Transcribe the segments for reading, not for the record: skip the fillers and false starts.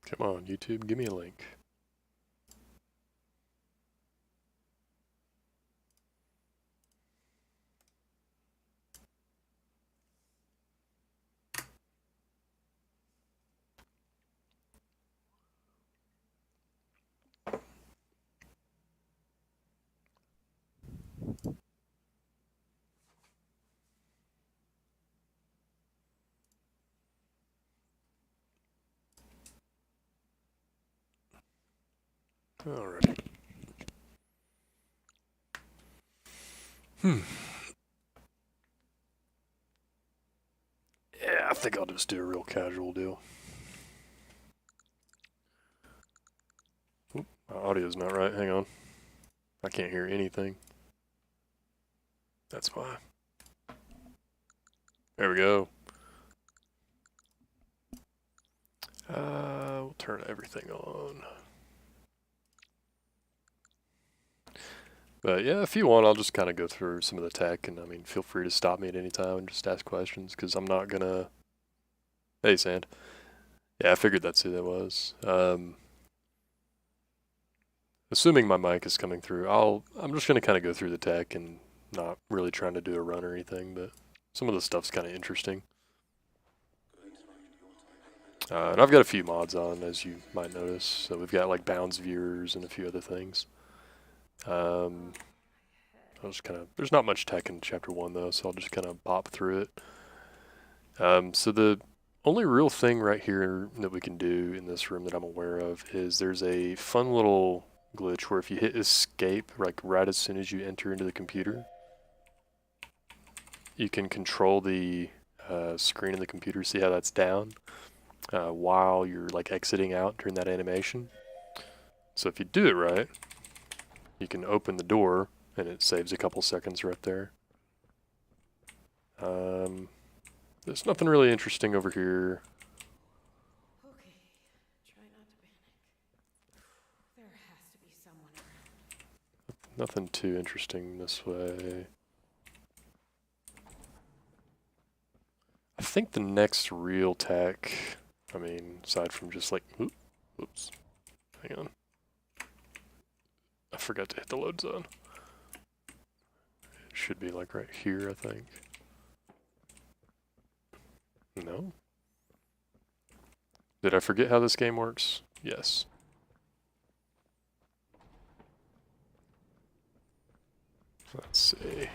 Come on, YouTube, give me a link. Alrighty. Yeah, I think I'll just do a real casual deal. Oop, my audio's not right. Hang on. I can't hear anything. That's why. There we go. We'll turn everything on. But yeah, if you want, I'll just kind of go through some of the tech, and I mean, feel free to stop me at any time and just ask questions, because I'm not gonna... Hey, Sand. Yeah, I figured that's who that was. Assuming my mic is coming through, I'm just gonna kind of go through the tech and not really trying to do a run or anything, but some of the stuff's kind of interesting. And I've got a few mods on, as you might notice. So we've got like bounds viewers and a few other things. I'll just kind of, there's not much tech in chapter 1 though, so I'll just kind of bop through it. So the only real thing right here that we can do in this room that I'm aware of is there's a fun little glitch where if you hit escape, like right as soon as you enter into the computer, you can control the screen of the computer, see how that's down, while you're like exiting out during that animation. So if you do it right, you can open the door and it saves a couple seconds right there. There's nothing really interesting over here. Okay, try not to panic. There has to be someone around. Nothing too interesting this way. I think the next real tech, I mean, aside from just like, oops, hang on. I forgot to hit the load zone. It should be like right here, I think. No? Did I forget how this game works? Yes. Let's see.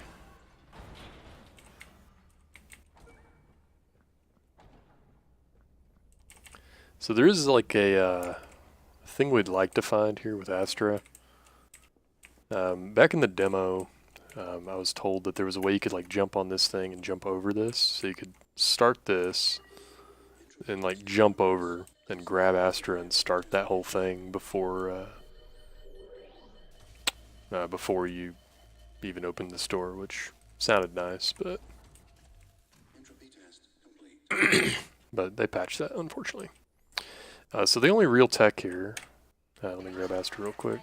So there is like a thing we'd like to find here with Astra. Back in the demo, I was told that there was a way you could like jump on this thing and jump over this. So you could start this and like jump over and grab Astra and start that whole thing before before you even opened the store, which sounded nice, but but they patched that, unfortunately. So the only real tech here, let me grab Astra real quick.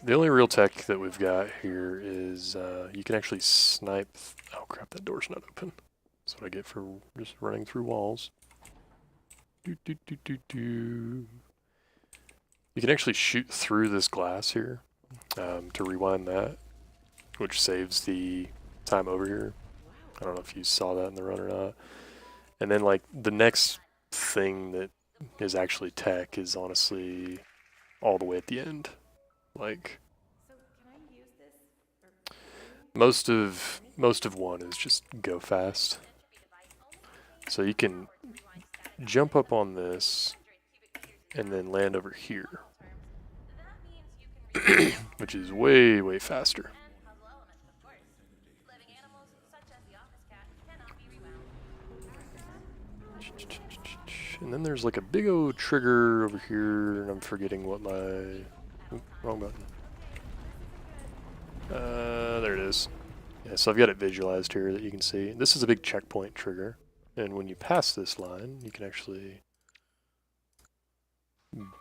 The only real tech that we've got here is you can actually snipe. Oh crap, that door's not open. That's what I get for just running through walls. You can actually shoot through this glass here to rewind that, which saves the time over here. I don't know if you saw that in the run or not. And then like the next thing that is actually tech is honestly all the way at the end. Like So can I use this? most of one is just go fast. So you can jump up on this and then land over here, which is way, way faster. And then there's like a big old trigger over here, and I'm forgetting what my... wrong button. There it is. Yeah, so I've got it visualized here that you can see. This is a big checkpoint trigger, and when you pass this line, you can actually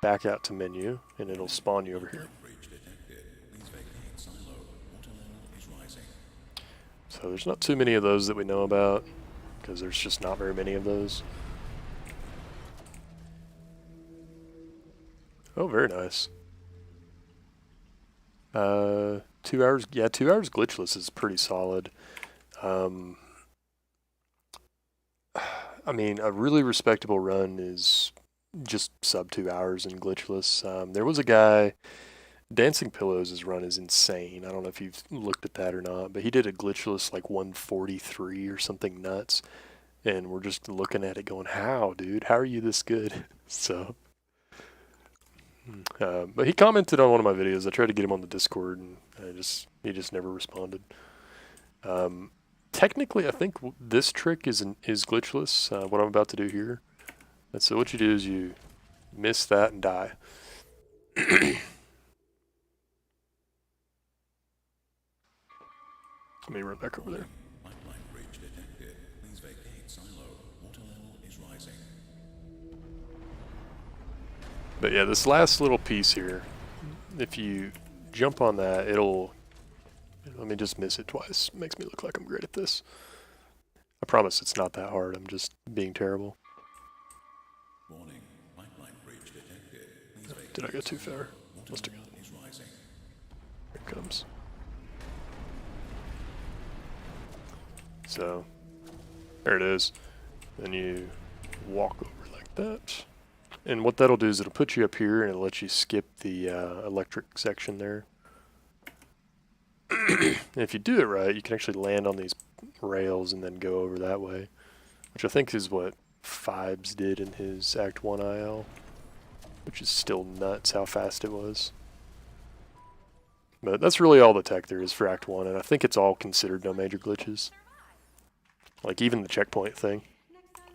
back out to menu, and it'll spawn you over here. So there's not too many of those that we know about, because there's just not very many of those. Oh, very nice. 2 hours. Yeah, 2 hours glitchless is pretty solid. Um, I mean, a really respectable run is just sub 2 hours in glitchless. There was a guy, Dancing Pillows' run is insane. I don't know if you've looked at that or not, but he did a glitchless like 143 or something nuts. And we're just looking at it going, how, dude? How are you this good? So, but he commented on one of my videos. I tried to get him on the Discord, and he just never responded. Um, technically, I think this trick is glitchless. What I'm about to do here. And so what you do is you miss that and die. Let me run back over there. Pipeline breach detected. Please vacate silo. Water level is rising. But yeah, this last little piece here, if you jump on that, it'll... Let me just miss it twice. Makes me look like I'm great at this. I promise it's not that hard. I'm just being terrible. Warning. Pipeline breach detected. Please vacate Did I go too far? silo. Must Water have level gone. is rising. Here it comes. So, there it is. Then you walk over like that. And what that'll do is it'll put you up here and it'll let you skip the electric section there. And if you do it right, you can actually land on these rails and then go over that way. Which I think is what Fibes did in his Act 1 IL. Which is still nuts how fast it was. But that's really all the tech there is for Act 1, and I think it's all considered no major glitches. Like even the checkpoint thing. Next time,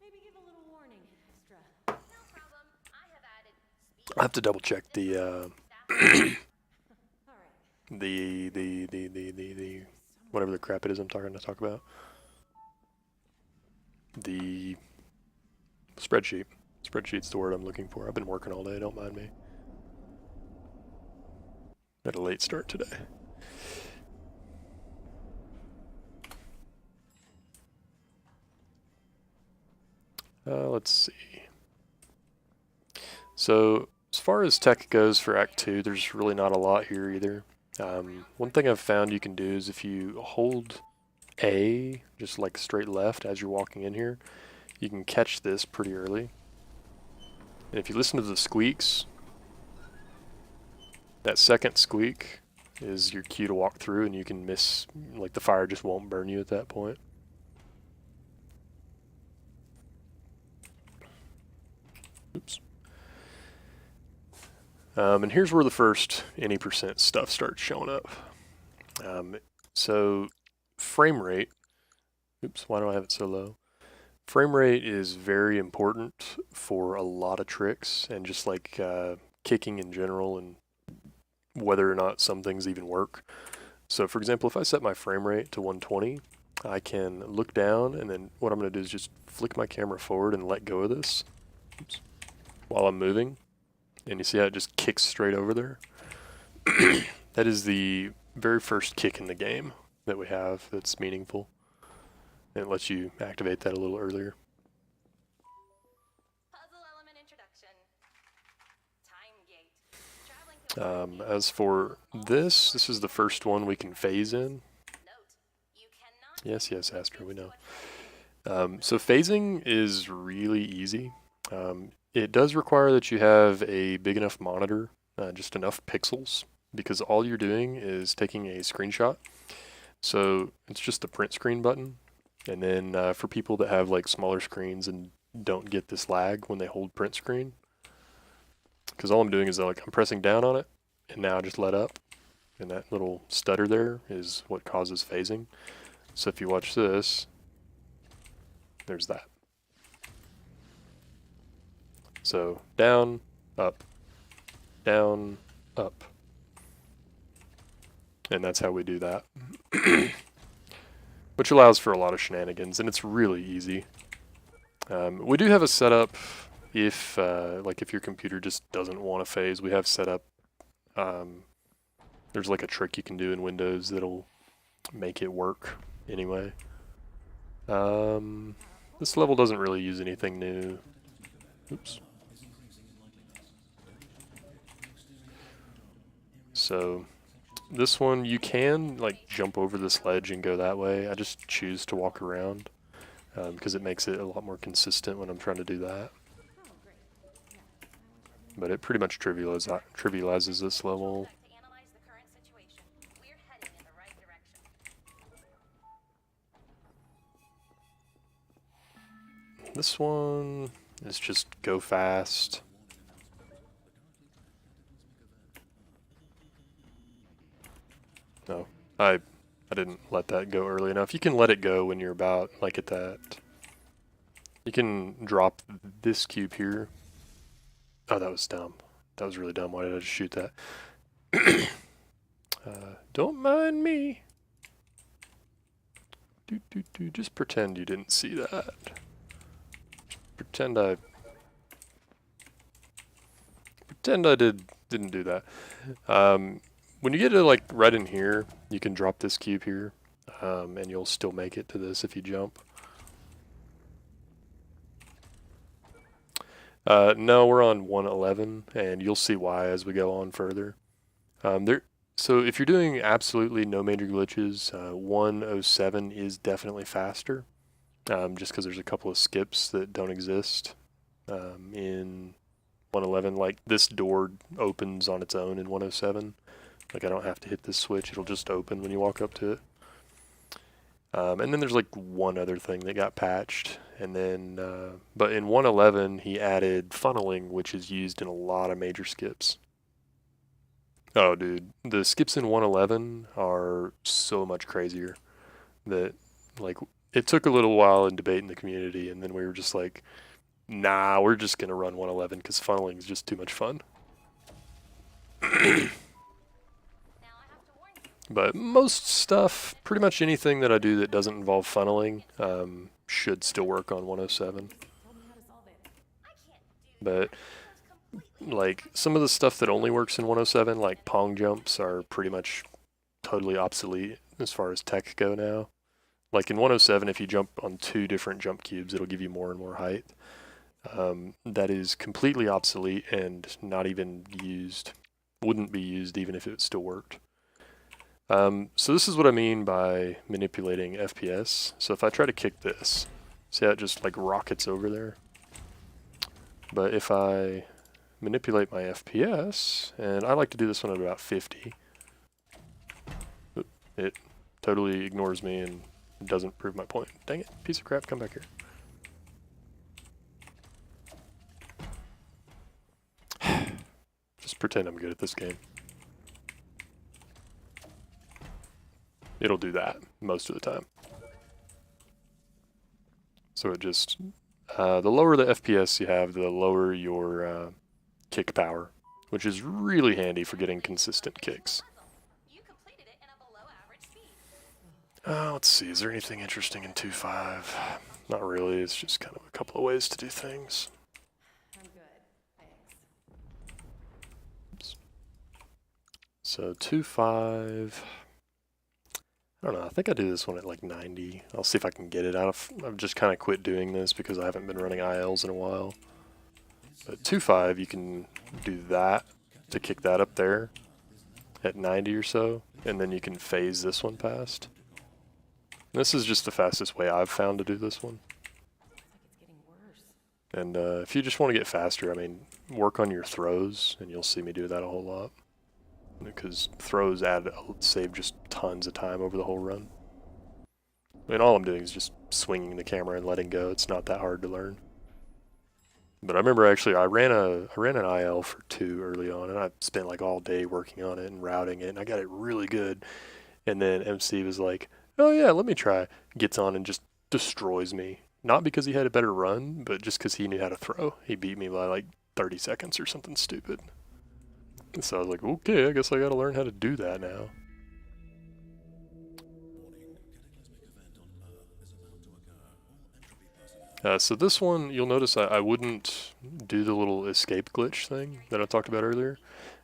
maybe give a little warning extra. No problem. I have added speed. I have to double check the All right. the whatever the crap it is I'm talking to talk about. The spreadsheet. Spreadsheet's the word I'm looking for. I've been working all day, don't mind me. Had a late start today. Let's see. So, as far as tech goes for Act 2, there's really not a lot here either. One thing I've found you can do is if you hold A, just like straight left as you're walking in here, you can catch this pretty early. And if you listen to the squeaks, that second squeak is your cue to walk through, and you can miss, like the fire just won't burn you at that point. Oops. And here's where the first any percent stuff starts showing up. So frame rate, oops, why do I have it so low? Frame rate is very important for a lot of tricks, and just like kicking in general, and whether or not some things even work. So for example, if I set my frame rate to 120, I can look down, and then what I'm going to do is just flick my camera forward and let go of this, oops, while I'm moving. And you see how it just kicks straight over there? That is the very first kick in the game that we have that's meaningful. And it lets you activate that a little earlier. Puzzle element introduction. Time gate. Traveling to As for this is the first one we can phase in. note. You cannot Yes, Astra, we know. So phasing is really easy. It does require that you have a big enough monitor, just enough pixels, because all you're doing is taking a screenshot. So it's just the print screen button. And then for people that have like smaller screens and don't get this lag when they hold print screen, because all I'm doing is like I'm pressing down on it, and now I just let up, and that little stutter there is what causes phasing. So if you watch this, there's that. So down, up, down, up. And that's how we do that. Which allows for a lot of shenanigans, and it's really easy. We do have a setup if, like if your computer just doesn't want to phase, we have set up, there's like a trick you can do in Windows that'll make it work anyway. This level doesn't really use anything new. Oops. So this one, you can like jump over this ledge and go that way. I just choose to walk around because it makes it a lot more consistent when I'm trying to do that. But it pretty much trivializes this level. To analyze the current situation, we're heading in the right direction. This one is just go fast. No, I didn't let that go early enough. You can let it go when you're about like at that. You can drop this cube here. Oh, that was dumb. That was really dumb. Why did I just shoot that? Don't mind me. Just pretend you didn't see that. Pretend I didn't do that. When you get to like right in here, you can drop this cube here, and you'll still make it to this if you jump. No, we're on 111, and you'll see why as we go on further. So if you're doing absolutely no major glitches, 107 is definitely faster, just because there's a couple of skips that don't exist in 111. Like this door opens on its own in 107. Like I don't have to hit this switch; it'll just open when you walk up to it. And then there's like one other thing that got patched, and then but in 111 he added funneling, which is used in a lot of major skips. Oh, dude, the skips in 111 are so much crazier that like it took a little while in debate in the community, and then we were just like, nah, we're just gonna run 111 because funneling is just too much fun. But most stuff, pretty much anything that I do that doesn't involve funneling, should still work on 107. But like some of the stuff that only works in 107, like pong jumps, are pretty much totally obsolete as far as tech go now. Like in 107, if you jump on 2 different jump cubes, it'll give you more and more height. That is completely obsolete and not even used. Wouldn't be used even if it still worked. So this is what I mean by manipulating FPS. So if I try to kick this, see how it just like rockets over there? But if I manipulate my FPS, and I like to do this one at about 50, it totally ignores me and doesn't prove my point. Dang it, piece of crap, come back here. Just pretend I'm good at this game. It'll do that most of the time. So it just, the lower the FPS you have, the lower your kick power, which is really handy for getting consistent kicks. You completed it in a below average speed. Let's see, is there anything interesting in 2.5? Not really, it's just kind of a couple of ways to do things. I'm good, thanks. Oops. So 2.5, I don't know, I think I do this one at like 90. I'll see if I can get it. I've just kind of quit doing this because I haven't been running ILs in a while. But 2.5, you can do that to kick that up there at 90 or so, and then you can phase this one past. And this is just the fastest way I've found to do this one. It's getting worse. And if you just want to get faster, I mean, work on your throws, and you'll see me do that a whole lot. Because throws save just tons of time over the whole run. I mean, all I'm doing is just swinging the camera and letting go. It's not that hard to learn. But I remember actually I ran an IL for 2 early on, and I spent like all day working on it and routing it, and I got it really good. And then MC was like, "Oh yeah, let me try." Gets on and just destroys me. Not because he had a better run, but just because he knew how to throw. He beat me by like 30 seconds or something stupid. And so I was like, okay, I guess I gotta learn how to do that now. So this one, you'll notice I wouldn't do the little escape glitch thing that I talked about earlier.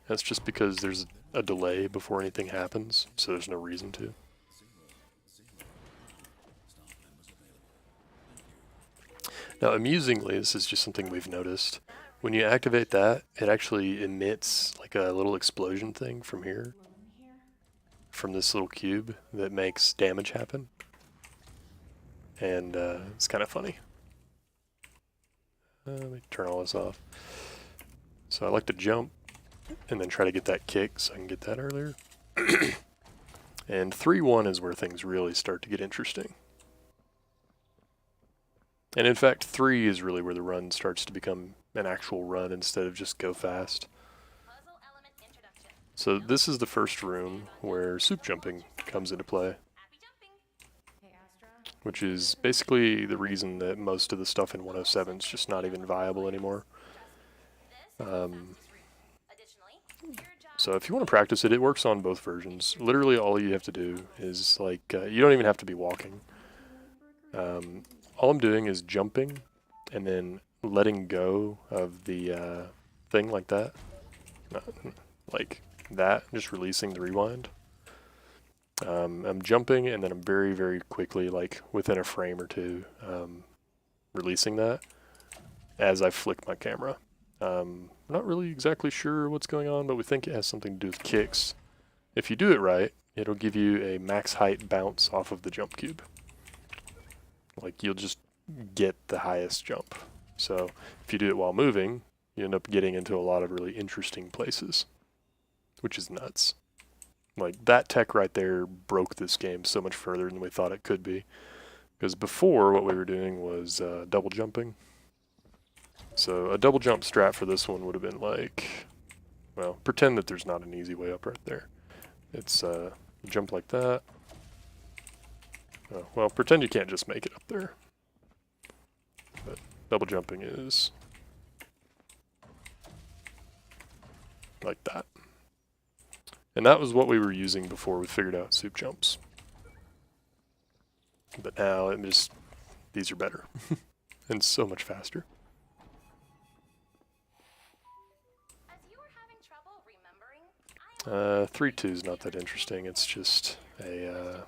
That's just because there's a delay before anything happens, so there's no reason to. Now, amusingly, this is just something we've noticed. when you activate that, it actually emits like a little explosion thing from here, Alone here? from this little cube that makes damage happen. And it's kind of funny. Let me turn all this off. So I like to jump and then try to get that kick so I can get that earlier. And 3-1 is where things really start to get interesting. And in fact, 3 is really where the run starts to become an actual run instead of just go fast. Puzzle element introduction. So this is the first room where soup jumping comes into play, Happy jumping. Hey, Astra. which is basically the reason that most of the stuff in 107 is just not even viable anymore. This is the fastest route. Additionally, your job So if you want to practice it, it works on both versions. Literally all you have to do is like, you don't even have to be walking. All I'm doing is jumping and then letting go of the thing like that. Like that, just releasing the rewind. I'm jumping and then I'm very, very quickly, like within a frame or two, releasing that as I flick my camera. Not really exactly sure what's going on, but we think it has something to do with kicks. If you do it right, it'll give you a max height bounce off of the jump cube. Like you'll just get the highest jump. So if you do it while moving, you end up getting into a lot of really interesting places, which is nuts. Like that tech right there broke this game so much further than we thought it could be. Because before what we were doing was double jumping. So a double jump strat for this one would have been like, well, pretend that there's not an easy way up right there. It's jump like that. Oh, well, pretend you can't just make it up there. But double jumping is like that. And that was what we were using before we figured out soup jumps. But now it just, these are better and so much faster. as you were having trouble remembering, 3-2 is not that interesting. It's just a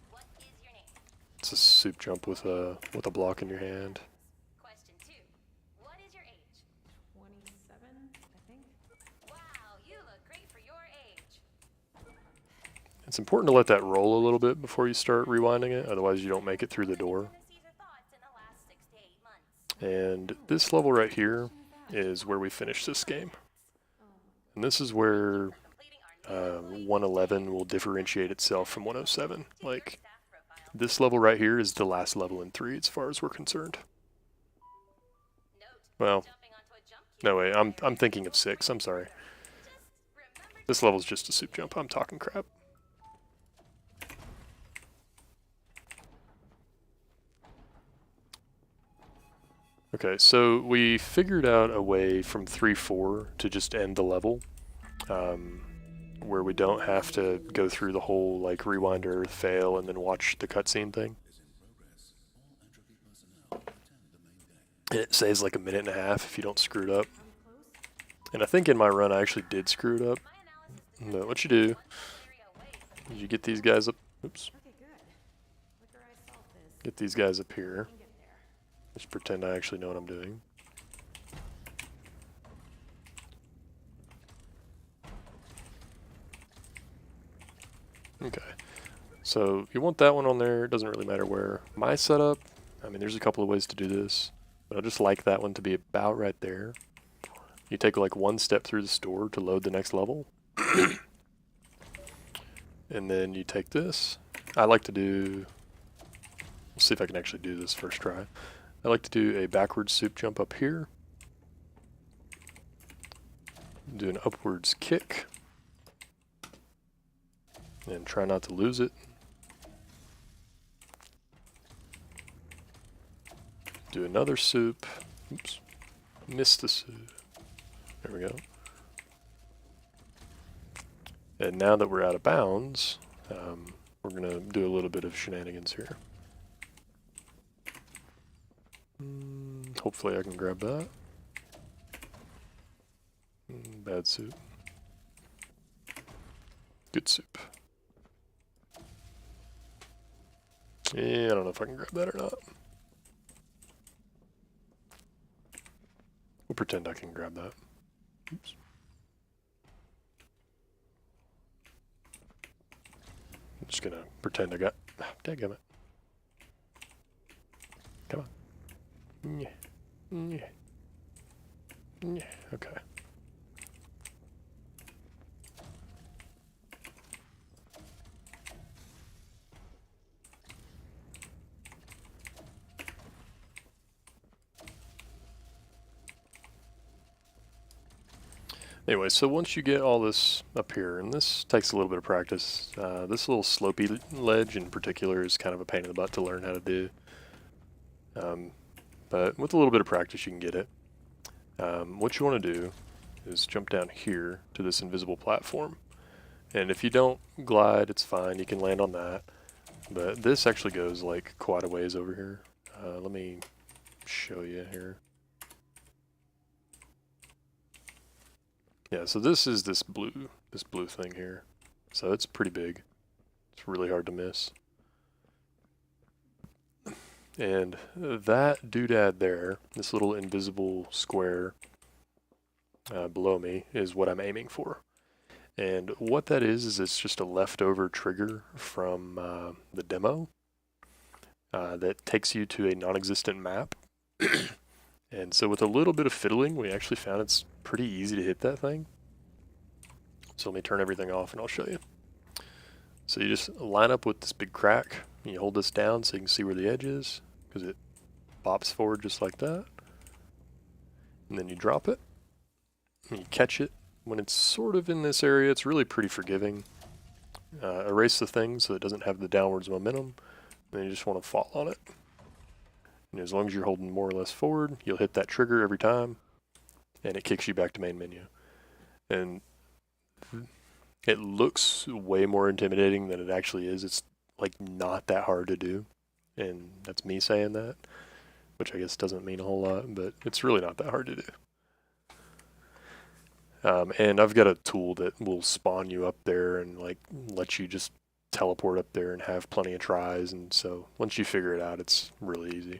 what is your name? it's a soup jump with a block in your hand. Question 2. What is your age? 27, I think. Wow, you look great for your age. It's important to let that roll a little bit before you start rewinding it, otherwise you don't make it through the door. Fantasies or thoughts in the last 6 to 8 months. And this level right here is where we finish this game. And this is where Completing our new 111 will differentiate itself from 107. Like, staff profile. this level right here is the last level in 3 as far as we're concerned. Note, Well, jumping onto a jump cube. no way, I'm thinking of 6, I'm sorry. Just remember This level's just a soup jump, I'm talking crap. Okay, so we figured out a way from 3-4 to just end the level, where we don't have to go through the whole like rewind or fail and then watch the cutscene thing. And it saves like a minute and a half if you don't screw it up. And I think in my run I actually did screw it up. my analysis But what you do area away from is you get these guys up. Oops. Okay, good. Quicker I solve this, Get these guys up here. I can get there. Just pretend I actually know what I'm doing. Okay, so you want that one on there, it doesn't really matter where. My setup, I mean there's a couple of ways to do this, but I just like that one to be about right there. You take like one step through the store to load the next level. And then you take this. I like to do, let's see if I can actually do this first try. I like to do a backwards soup jump up here. Do an upwards kick. And try not to lose it. Do another soup. Oops. Missed the soup. There we go. And now that we're out of bounds, we're going to do a little bit of shenanigans here. Hopefully I can grab that. Bad soup. Good soup. Yeah, I don't know if I can grab that or not. We'll pretend I can grab that. Oops. I'm just gonna pretend I got. Dadgummit. Come on. Yeah. Yeah. Yeah. Okay. Anyway, so once you get all this up here, and this takes a little bit of practice, this little slopey ledge in particular is kind of a pain in the butt to learn how to do. But with a little bit of practice you can get it. What you want to do is jump down here to this invisible platform. And if you don't glide, it's fine, you can land on that. But this actually goes like quite a ways over here. Let me show you here. Yeah, so this is this blue thing here. So it's pretty big. It's really hard to miss. And that doodad there, this little invisible square below me, is what I'm aiming for. And what that is it's just a leftover trigger from the demo that takes you to a non-existent map. And so with a little bit of fiddling, we actually found it's pretty easy to hit that thing. So let me turn everything off and I'll show you. So you just line up with this big crack. You hold this down so you can see where the edge is, because it bops forward just like that. And then you drop it, and you catch it. When it's sort of in this area, it's really pretty forgiving. Erase the thing so it doesn't have the downwards momentum. And then you just want to fall on it. And as long as you're holding more or less forward, you'll hit that trigger every time, and it kicks you back to main menu. And it looks way more intimidating than it actually is. It's like not that hard to do, and that's me saying that, which I guess doesn't mean a whole lot, but it's really not that hard to do. And I've got a tool that will spawn you up there and like let you just teleport up there and have plenty of tries, and so once you figure it out, it's really easy.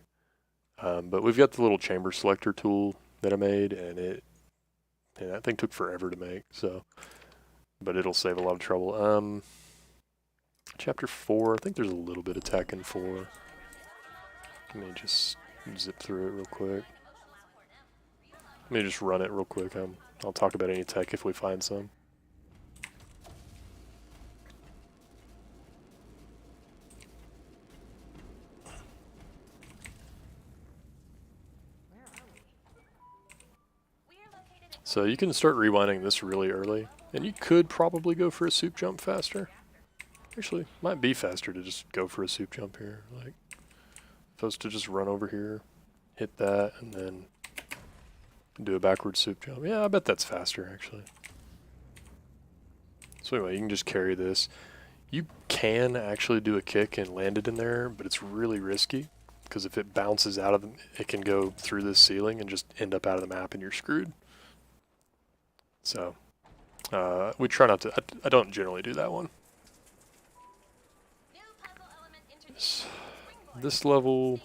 But we've got the little chamber selector tool that I made, and that thing took forever to make, so, but it'll save a lot of trouble. Chapter 4, I think there's a little bit of tech in 4. Let me just zip through it real quick. Let me just run it real quick. I'll talk about any tech if we find some. So you can start rewinding this really early, and you could probably go for a soup jump faster. Actually, might be faster to just go for a soup jump here. Like, supposed to just run over here, hit that, and then do a backward soup jump. Yeah, I bet that's faster, actually. So anyway, you can just carry this. You can actually do a kick and land it in there, but it's really risky, because if it bounces out of it can go through this ceiling and just end up out of the map and you're screwed. So, we try not to, I don't generally do that one. This level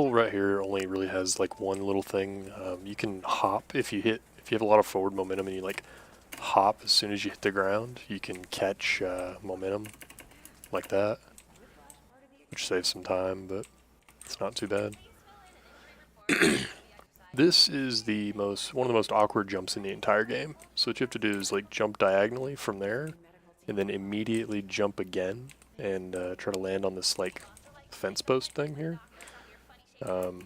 right here only really has like one little thing. You can hop if you have a lot of forward momentum and you like hop as soon as you hit the ground, you can catch momentum like that, which saves some time, but it's not too bad. This is one of the most awkward jumps in the entire game. So what you have to do is like jump diagonally from there, and then immediately jump again and try to land on this like fence post thing here. And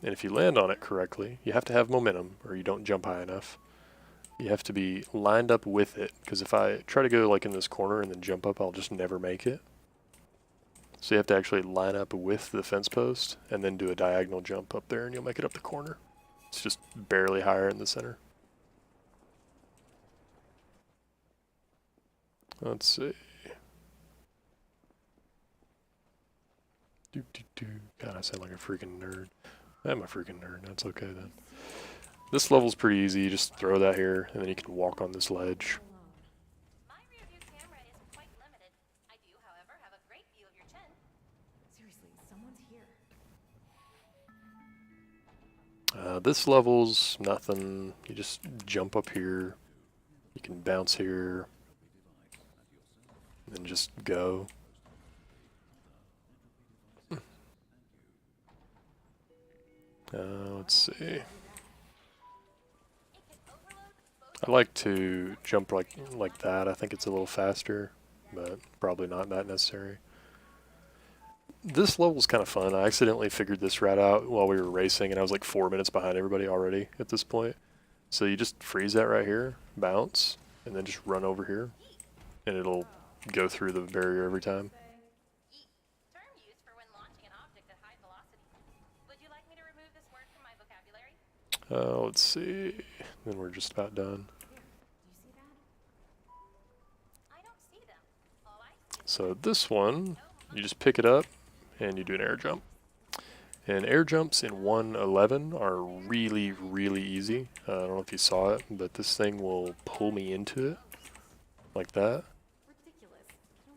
if you land on it correctly, you have to have momentum, or you don't jump high enough. You have to be lined up with it, because if I try to go like in this corner and then jump up, I'll just never make it. So you have to actually line up with the fence post and then do a diagonal jump up there, and you'll make it up the corner. It's just barely higher in the center. Let's see. God, I sound like a freaking nerd. I'm a freaking nerd. That's okay then. This level's pretty easy. You just throw that here, and then you can walk on this ledge. My rear view camera is quite limited. I do, however, have a great view of your chin. Seriously, someone's here. This level's nothing. You just jump up here. You can bounce here. And then just go. Let's see. I like to jump like that. I think it's a little faster, but probably not that necessary. This level's kind of fun. I accidentally figured this route out while we were racing, and I was like 4 minutes behind everybody already at this point. So you just freeze that right here, bounce, and then just run over here, and it'll go through the barrier every time. Yeet. Term used for when launching an object at high velocity. Would you like me to remove this word from my vocabulary? Let's see. Then we're just about done. I don't see them. All I see is So this one, you just pick it up, and you do an air jump. And air jumps in 1.11 are really, really easy. I don't know if you saw it, but this thing will pull me into it, like that.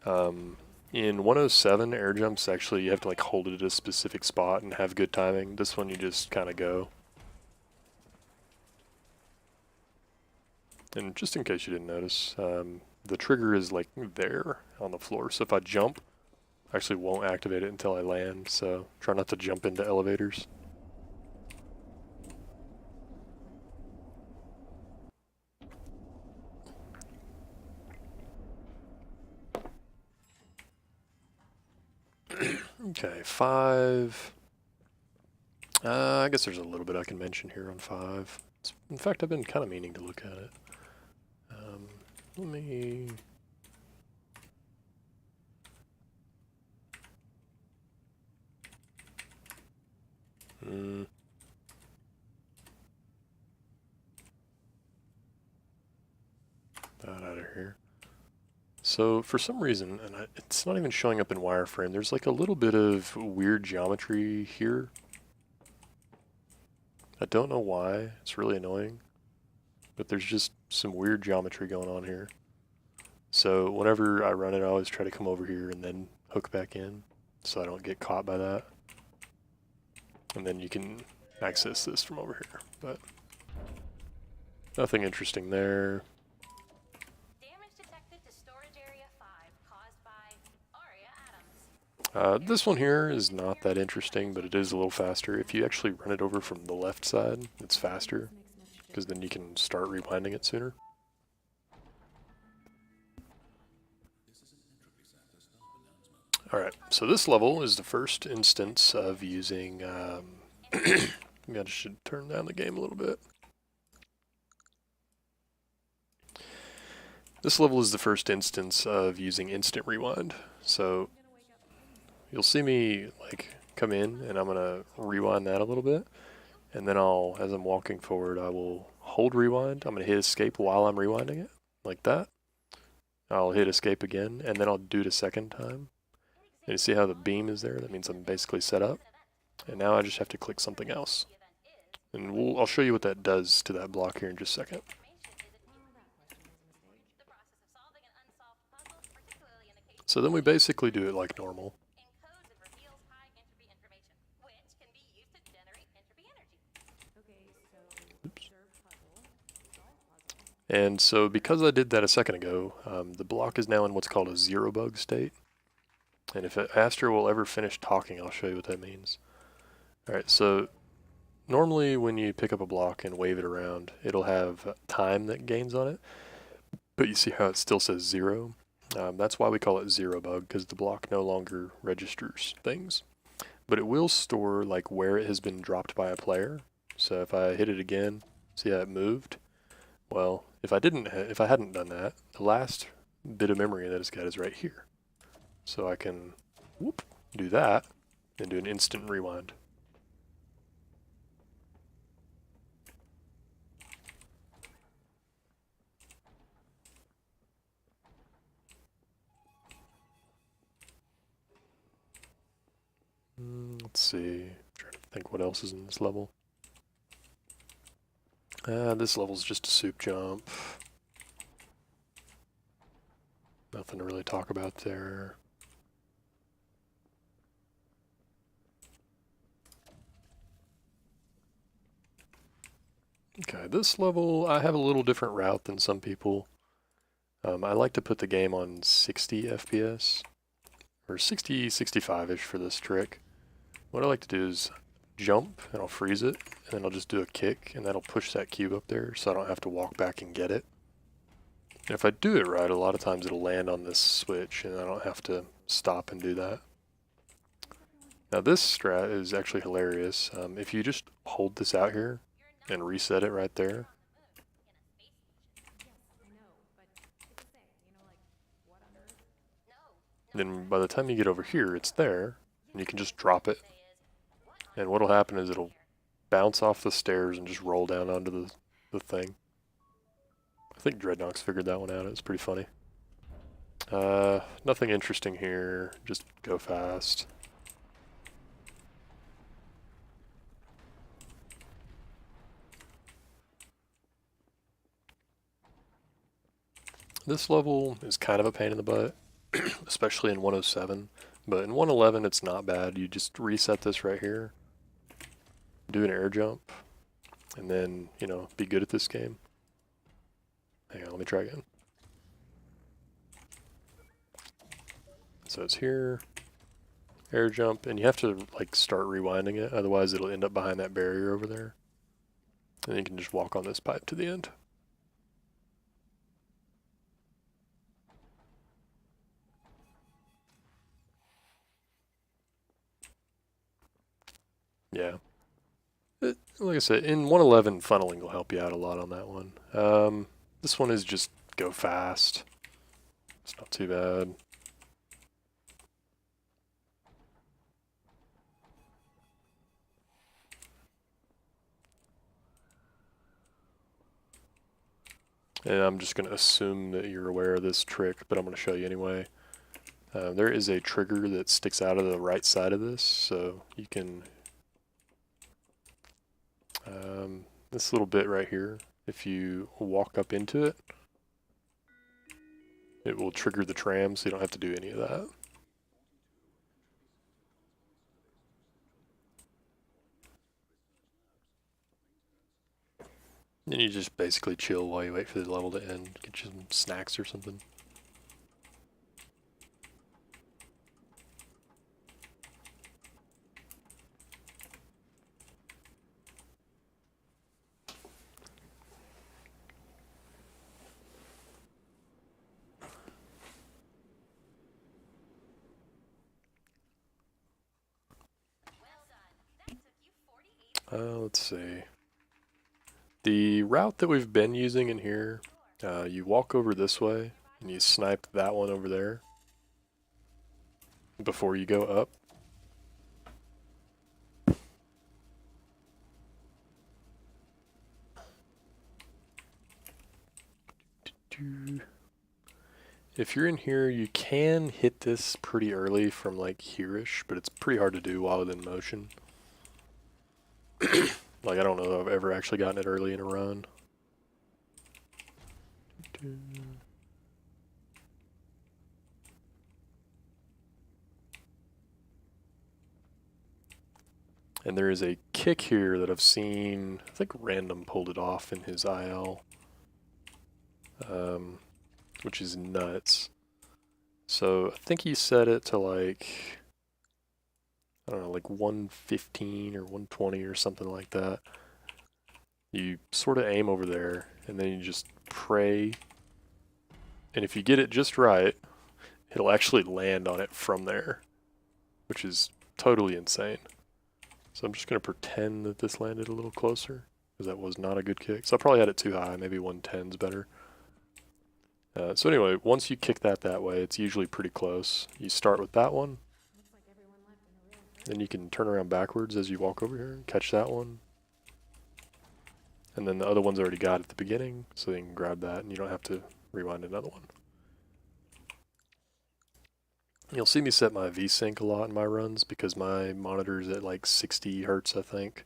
In 107, air jumps actually you have to like hold it at a specific spot and have good timing. This one you just kind of go. And just in case you didn't notice, the trigger is like there on the floor. So if I jump, I actually won't activate it until I land. So try not to jump into elevators. Okay, 5. I guess there's a little bit I can mention here on 5. In fact, I've been kind of meaning to look at it. Let me... that out of here. So for some reason, and it's not even showing up in wireframe, there's like a little bit of weird geometry here. I don't know why, it's really annoying, but there's just some weird geometry going on here. So whenever I run it, I always try to come over here and then hook back in, so I don't get caught by that. And then you can access this from over here, but nothing interesting there. damage detected to storage area 5 caused by Aria Adams. This one here is not that interesting, but it is a little faster. If you actually run it over from the left side, it's faster, because then you can start rewinding it sooner. Alright, so this level is the first instance of using... maybe I should turn down the game a little bit. This level is the first instance of using instant rewind. So you'll see me like come in and I'm gonna rewind that a little bit, and then as I'm walking forward, I will hold rewind. I'm gonna hit escape while I'm rewinding it, like that. I'll hit escape again, and then I'll do it a second time. And you see how the beam is there? That means I'm basically set up. And now I just have to click something else. And I'll show you what that does to that block here in just a second. So then we basically do it like normal. Encodes and reveals high entropy information, which can be used to generate entropy energy. Oops. And so because I did that a second ago, the block is now in what's called a zero bug state. And if Aster will ever finish talking, I'll show you what that means. Alright, so normally when you pick up a block and wave it around, it'll have time that gains on it. But you see how it still says 0? That's why we call it zero bug, because the block no longer registers things. But it will store like where it has been dropped by a player. So if I hit it again, see how it moved? Well, if I hadn't done that, the last bit of memory that it's got is right here. So I can do that and do an instant rewind. Let's see, I'm trying to think what else is in this level. This level's just a soup jump. Nothing to really talk about there. Okay, this level, I have a little different route than some people. I like to put the game on 60 FPS, or 60, 65-ish for this trick. What I like to do is jump, and I'll freeze it, and then I'll just do a kick, and that'll push that cube up there, so I don't have to walk back and get it. And if I do it right, a lot of times it'll land on this switch, and I don't have to stop and do that. Now this strat is actually hilarious. If you just hold this out here and reset it right there, then by the time you get over here, it's there, and you can just drop it. And what'll happen is it'll bounce off the stairs and just roll down onto the thing. I think Dreadnoks figured that one out. It was pretty funny. Nothing interesting here. Just go fast. This level is kind of a pain in the butt, especially in 107. But in 111, it's not bad. You just reset this right here, do an air jump, and then, you know, be good at this game. Hang on, let me try again. So it's here, air jump, and you have to like start rewinding it, otherwise it'll end up behind that barrier over there. And you can just walk on this pipe to the end. Yeah. Like I said, in 111, funneling will help you out a lot on that one. This one is just go fast. It's not too bad. And I'm just going to assume that you're aware of this trick, but I'm going to show you anyway. There is a trigger that sticks out of the right side of this, so you can... this little bit right here, if you walk up into it, it will trigger the tram, so you don't have to do any of that. And you just basically chill while you wait for the level to end, get you some snacks or something. Let's see. The route that we've been using in here, you walk over this way, and you snipe that one over there before you go up. If you're in here, you can hit this pretty early from like here-ish, but it's pretty hard to do while it's in motion. Like, I don't know if I've ever actually gotten it early in a run. And there is a kick here that I've seen, I think Random pulled it off in his IL, which is nuts. So I think he set it to like, I don't know, like 115 or 120 or something like that. You sort of aim over there, and then you just pray, and if you get it just right, it'll actually land on it from there, which is totally insane. So I'm just going to pretend that this landed a little closer, because that was not a good kick. So I probably had it too high, maybe 110's better. So anyway, once you kick that way, it's usually pretty close. You start with that one, then you can turn around backwards as you walk over here and catch that one. And then the other one's already got at the beginning, so you can grab that and you don't have to rewind another one. You'll see me set my VSync a lot in my runs because my monitor's at like 60 hertz, I think.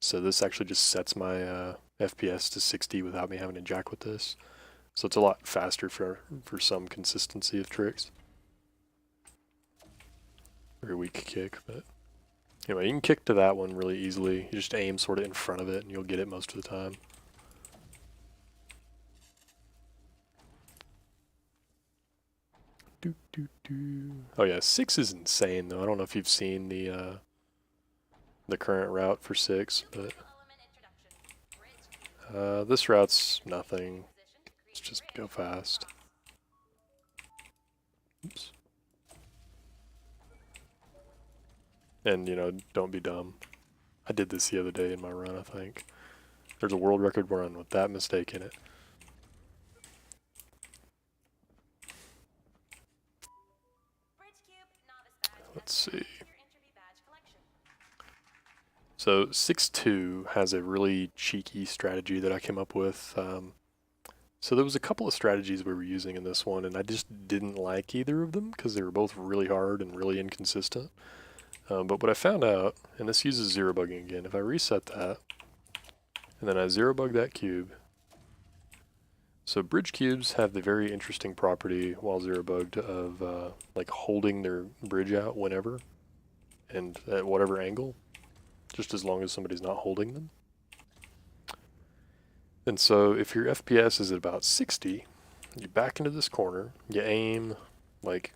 So this actually just sets my FPS to 60 without me having to jack with this. So it's a lot faster for some consistency of tricks. Very weak kick, but anyway, you can kick to that one really easily. You just aim sort of in front of it and you'll get it most of the time. Oh yeah, 6 is insane though. I don't know if you've seen the current route for 6, but Element introduction. Bridge this route's nothing. position to Let's create just bridge go fast. across. Oops. And you know, don't be dumb. I did this the other day in my run, I think. There's a world record run with that mistake in it. Bridge cube, novice badge. Let's see. Your entry badge collection. So 6-2 has a really cheeky strategy that I came up with. So there was a couple of strategies we were using in this one, and I just didn't like either of them because they were both really hard and really inconsistent. But what I found out, and this uses zero bugging again, if I reset that, and then I zero bug that cube, so bridge cubes have the very interesting property while zero bugged of like holding their bridge out whenever and at whatever angle, just as long as somebody's not holding them. And so if your FPS is at about 60, you back into this corner, you aim like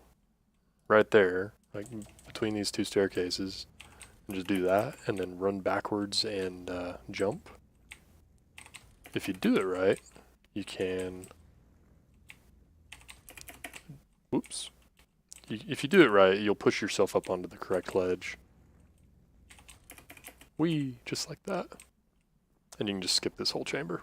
right there, like between these two staircases, and just do that, and then run backwards and jump. If you do it right, you can... Whoops. If you do it right, you'll push yourself up onto the correct ledge. Whee! Just like that. And you can just skip this whole chamber.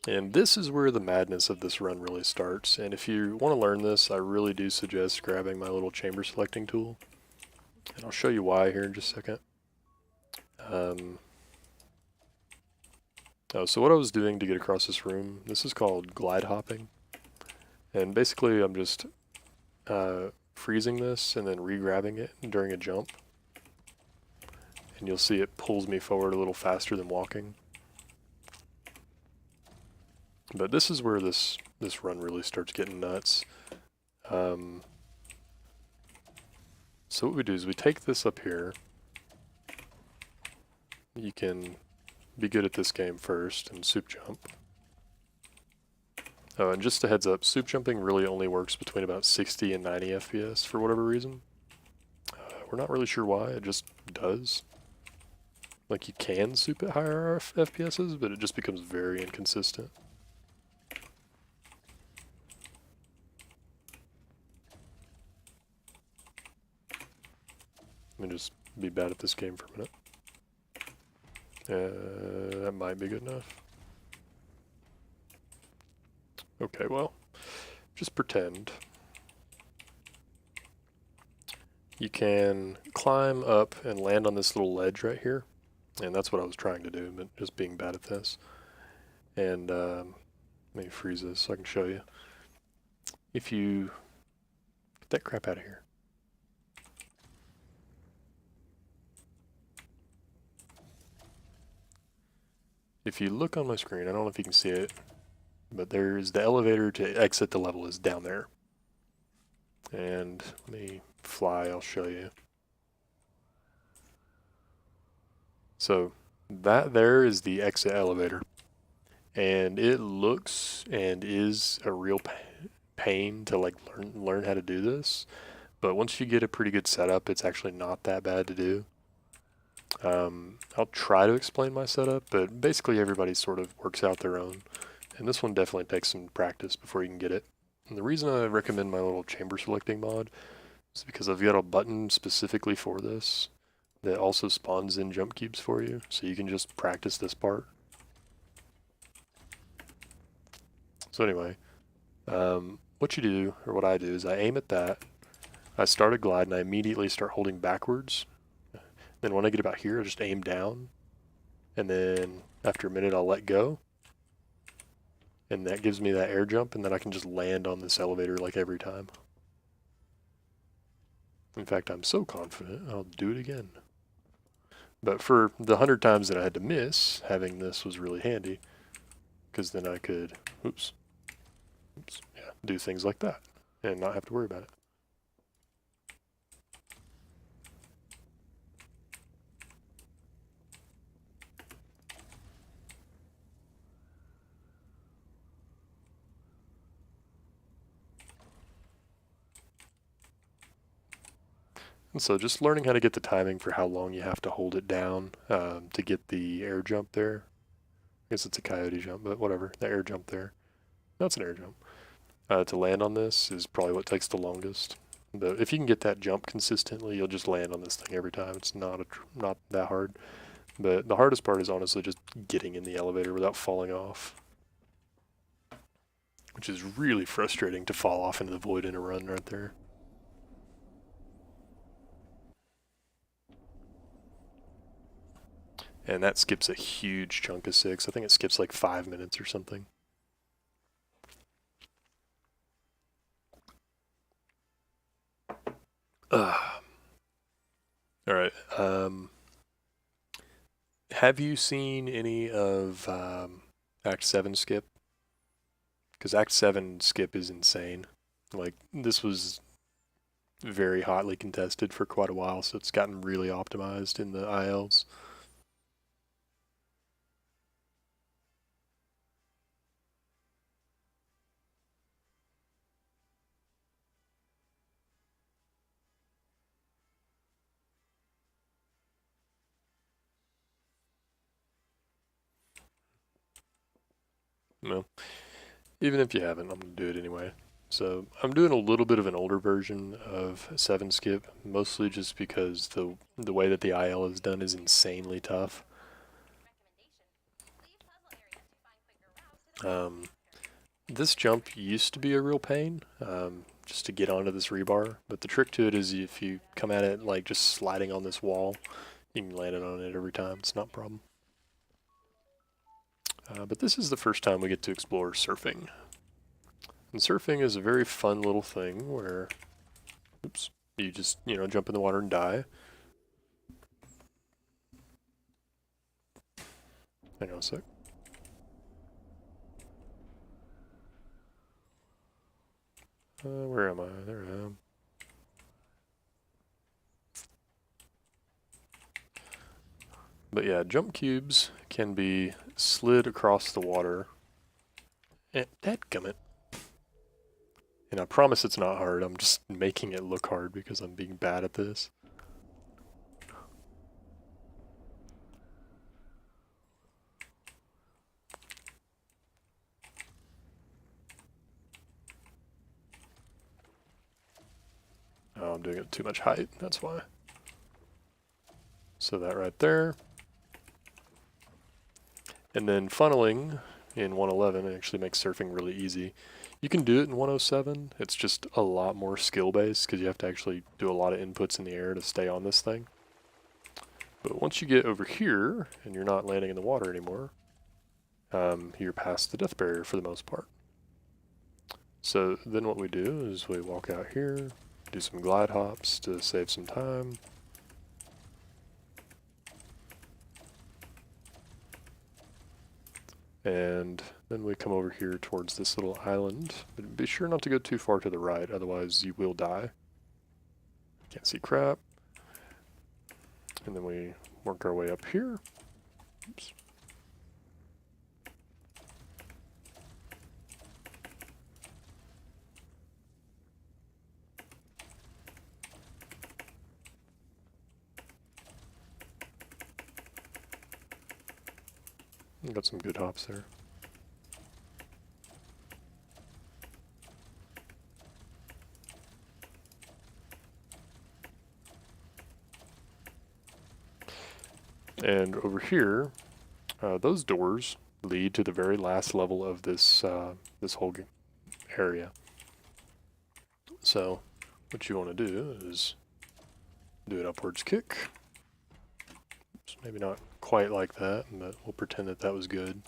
And this is where the madness of this run really starts. And if you want to learn this, I really do suggest grabbing my little chamber selecting tool. And I'll show you why here in just a second. So what I was doing to get across this room, this is called glide hopping. And basically I'm just freezing this and then re-grabbing it during a jump. And you'll see it pulls me forward a little faster than walking. But this is where this run really starts getting nuts. So what we do is we take this up here. You can be good at this game first and soup jump. Oh, and just a heads up, soup jumping really only works between about 60 and 90 FPS for whatever reason. We're not really sure why, it just does. Like you can soup at higher FPSs, but it just becomes very inconsistent. Let me just be bad at this game for a minute. That might be good enough. Okay, well, just pretend. You can climb up and land on this little ledge right here. And that's what I was trying to do, but just being bad at this. And let me freeze this so I can show you. If you... Get that crap out of here. If you look on my screen, I don't know if you can see it, but there's the elevator to exit the level is down there. And let me fly, I'll show you. So that there is the exit elevator. And it looks and is a real pain to like learn how to do this. But once you get a pretty good setup, it's actually not that bad to do. I'll try to explain my setup, but basically everybody sort of works out their own. And this one definitely takes some practice before you can get it. And the reason I recommend my little chamber selecting mod is because I've got a button specifically for this that also spawns in jump cubes for you, so you can just practice this part. So anyway, what you do, or what I do, is I aim at that, I start a glide, and I immediately start holding backwards. Then when I get about here, I just aim down, and then after a minute I'll let go, and that gives me that air jump, and then I can just land on this elevator like every time. In fact, I'm so confident I'll do it again. But for the 100 times that I had to miss, having this was really handy, because then I could, do things like that, and not have to worry about it. And so just learning how to get the timing for how long you have to hold it down to get the air jump there. I guess it's a coyote jump, but whatever. The air jump there. That's an air jump. To land on this is probably what takes the longest. But if you can get that jump consistently, you'll just land on this thing every time. It's not not that hard. But the hardest part is honestly just getting in the elevator without falling off. Which is really frustrating to fall off into the void in a run right there. And that skips a huge chunk of 6. I think it skips like 5 minutes or something. Alright. Have you seen any of Act 7 skip? Because Act 7 skip is insane. Like, this was very hotly contested for quite a while, so it's gotten really optimized in the ILs. No. Even if you haven't, I'm going to do it anyway. So I'm doing a little bit of an older version of 7 skip, mostly just because the way that the IL is done is insanely tough. This jump used to be a real pain, just to get onto this rebar, but the trick to it is if you come at it like just sliding on this wall, you can land it on it every time. It's not a problem. But this is the first time we get to explore surfing. And surfing is a very fun little thing where, oops, you just, jump in the water and die. Hang on a sec. Where am I? There I am. But yeah, jump cubes can be slid across the water. And dadgummit. And I promise it's not hard, I'm just making it look hard because I'm being bad at this. Oh, I'm doing it too much height, that's why. So that right there. And then funneling in 111 actually makes surfing really easy. You can do it in 107, it's just a lot more skill-based because you have to actually do a lot of inputs in the air to stay on this thing. But once you get over here, and you're not landing in the water anymore, you're past the death barrier for the most part. So then what we do is we walk out here, do some glide hops to save some time. And then we come over here towards this little island. But be sure not to go too far to the right, otherwise you will die. Can't see crap. And then we work our way up here. Oops. Got some good hops there. And over here, those doors lead to the very last level of this this whole area. So what you want to do is do an upwards kick. Oops, maybe not quite like that, but we'll pretend that that was good.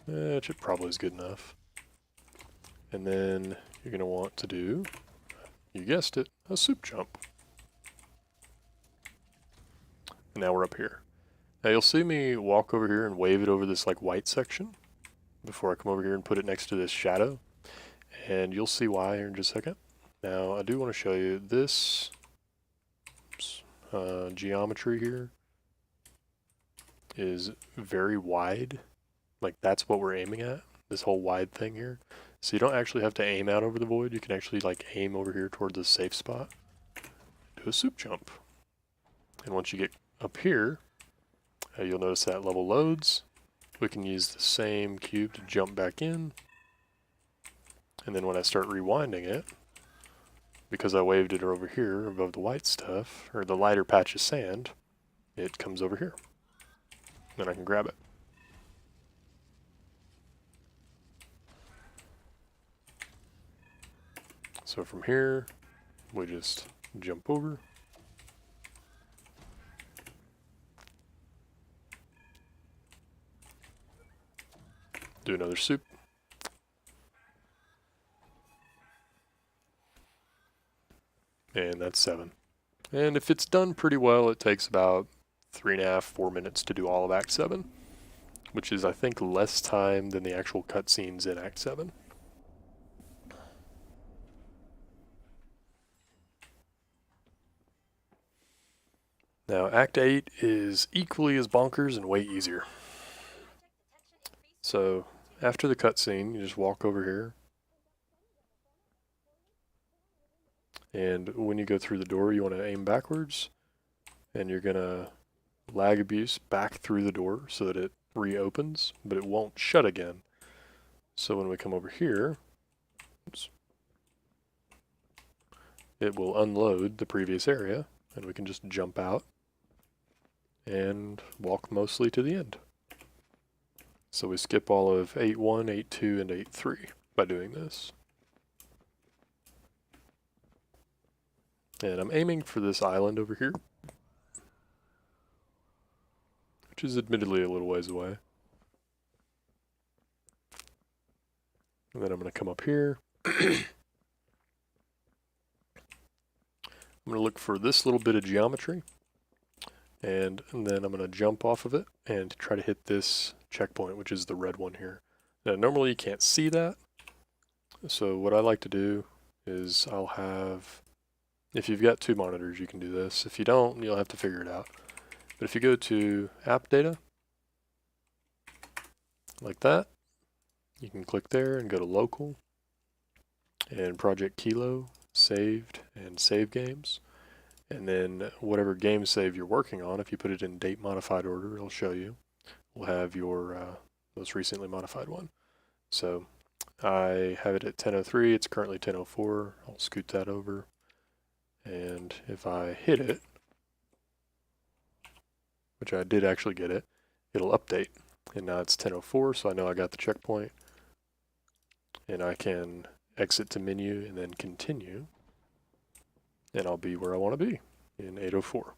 It probably is good enough. And then you're going to want to do, you guessed it, a soup jump. And now we're up here. Now you'll see me walk over here and wave it over this like white section before I come over here and put it next to this shadow. And you'll see why here in just a second. Now I do want to show you this geometry here is very wide. Like that's what we're aiming at, this whole wide thing here. So you don't actually have to aim out over the void. You can actually like aim over here toward the safe spot. Do a soup jump. And once you get up here, you'll notice that level loads. We can use the same cube to jump back in. And then when I start rewinding it, because I waved it over here above the white stuff, or the lighter patch of sand, it comes over here. Then I can grab it. So from here, we just jump over. Do another soup. And that's 7. And if it's done pretty well, it takes about 3.5, 4 minutes to do all of Act 7, which is, I think, less time than the actual cutscenes in Act 7. Now, Act 8 is equally as bonkers and way easier. So, after the cutscene, you just walk over here. And when you go through the door, you want to aim backwards. And you're going to lag abuse back through the door so that it reopens, but it won't shut again. So when we come over here, oops, it will unload the previous area, and we can just jump out and walk mostly to the end. So we skip all of 8.1, 8.2, and 8.3 by doing this. And I'm aiming for this island over here, which is admittedly a little ways away. And then I'm going to come up here. I'm going to look for this little bit of geometry. And then I'm going to jump off of it and try to hit this checkpoint, which is the red one here. Now, normally you can't see that. So what I like to do is I'll have, if you've got 2 monitors, you can do this. If you don't, you'll have to figure it out. But if you go to app data, like that, you can click there and go to local and project kilo, saved, and save games. And then whatever game save you're working on, if you put it in date modified order, it'll show you. We'll have your most recently modified one. So I have it at 10:03. It's currently 10:04. I'll scoot that over. And if I hit it, which I did actually get it, it'll update. And now it's 10:04, so I know I got the checkpoint. And I can exit to menu and then continue. And I'll be where I want to be in 8:04.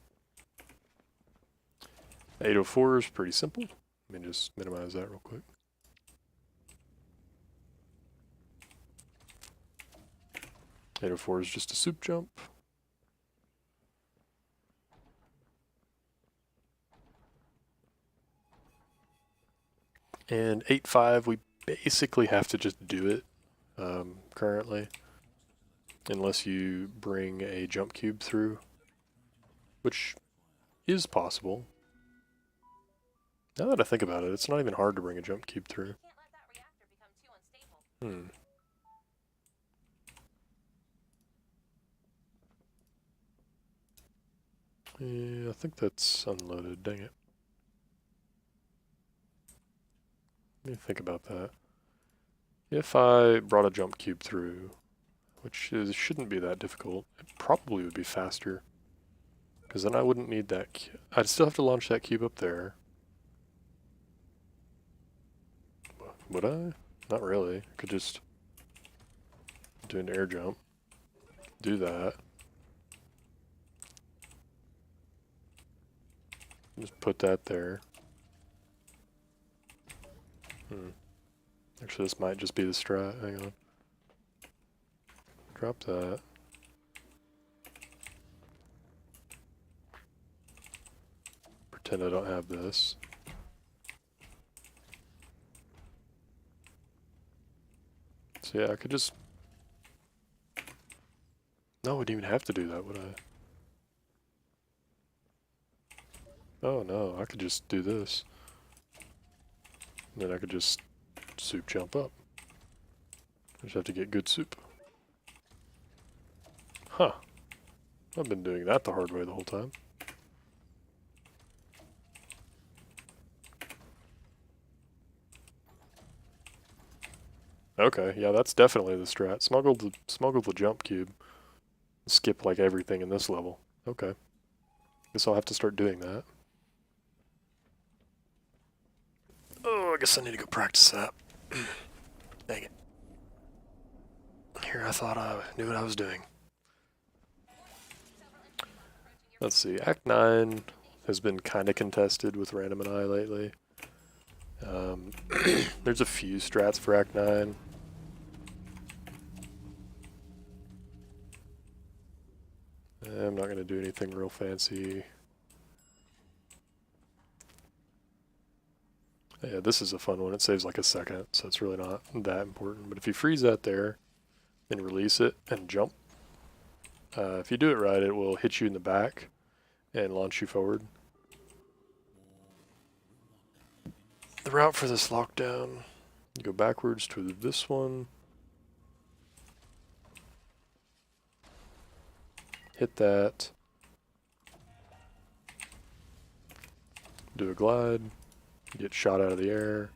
8:04 is pretty simple. Let me just minimize that real quick. .804 is just a soup jump. And 8.5, we basically have to just do it currently, unless you bring a jump cube through, which is possible. Now that I think about it, it's not even hard to bring a jump cube through. Can't let that reactor become too unstable. Yeah, I think that's unloaded, dang it. Let me think about that. If I brought a jump cube through, which shouldn't be that difficult, it probably would be faster. Because then I wouldn't need that I'd still have to launch that cube up there. Would I? Not really. I could just do an air jump. Do that. Just put that there. Actually, this might just be the strat. Hang on. Drop that. Pretend I don't have this. So yeah, I could just... No, I wouldn't even have to do that, would I? Oh no, I could just do this. And then I could just soup jump up. Just have to get good soup. Huh. I've been doing that the hard way the whole time. Okay, yeah, that's definitely the strat. Smuggle the jump cube. Skip like everything in this level. Okay. Guess I'll have to start doing that. Oh, I guess I need to go practice that. Dang it. Here I thought I knew what I was doing. Let's see, Act 9 has been kind of contested with Random and I lately. There's a few strats for Act 9. I'm not going to do anything real fancy. Yeah, this is a fun one. It saves like a second, so it's really not that important. But if you freeze that there, then release it and jump, if you do it right, it will hit you in the back and launch you forward. The route for this lockdown, you go backwards to this one, hit that, do a glide, get shot out of the air.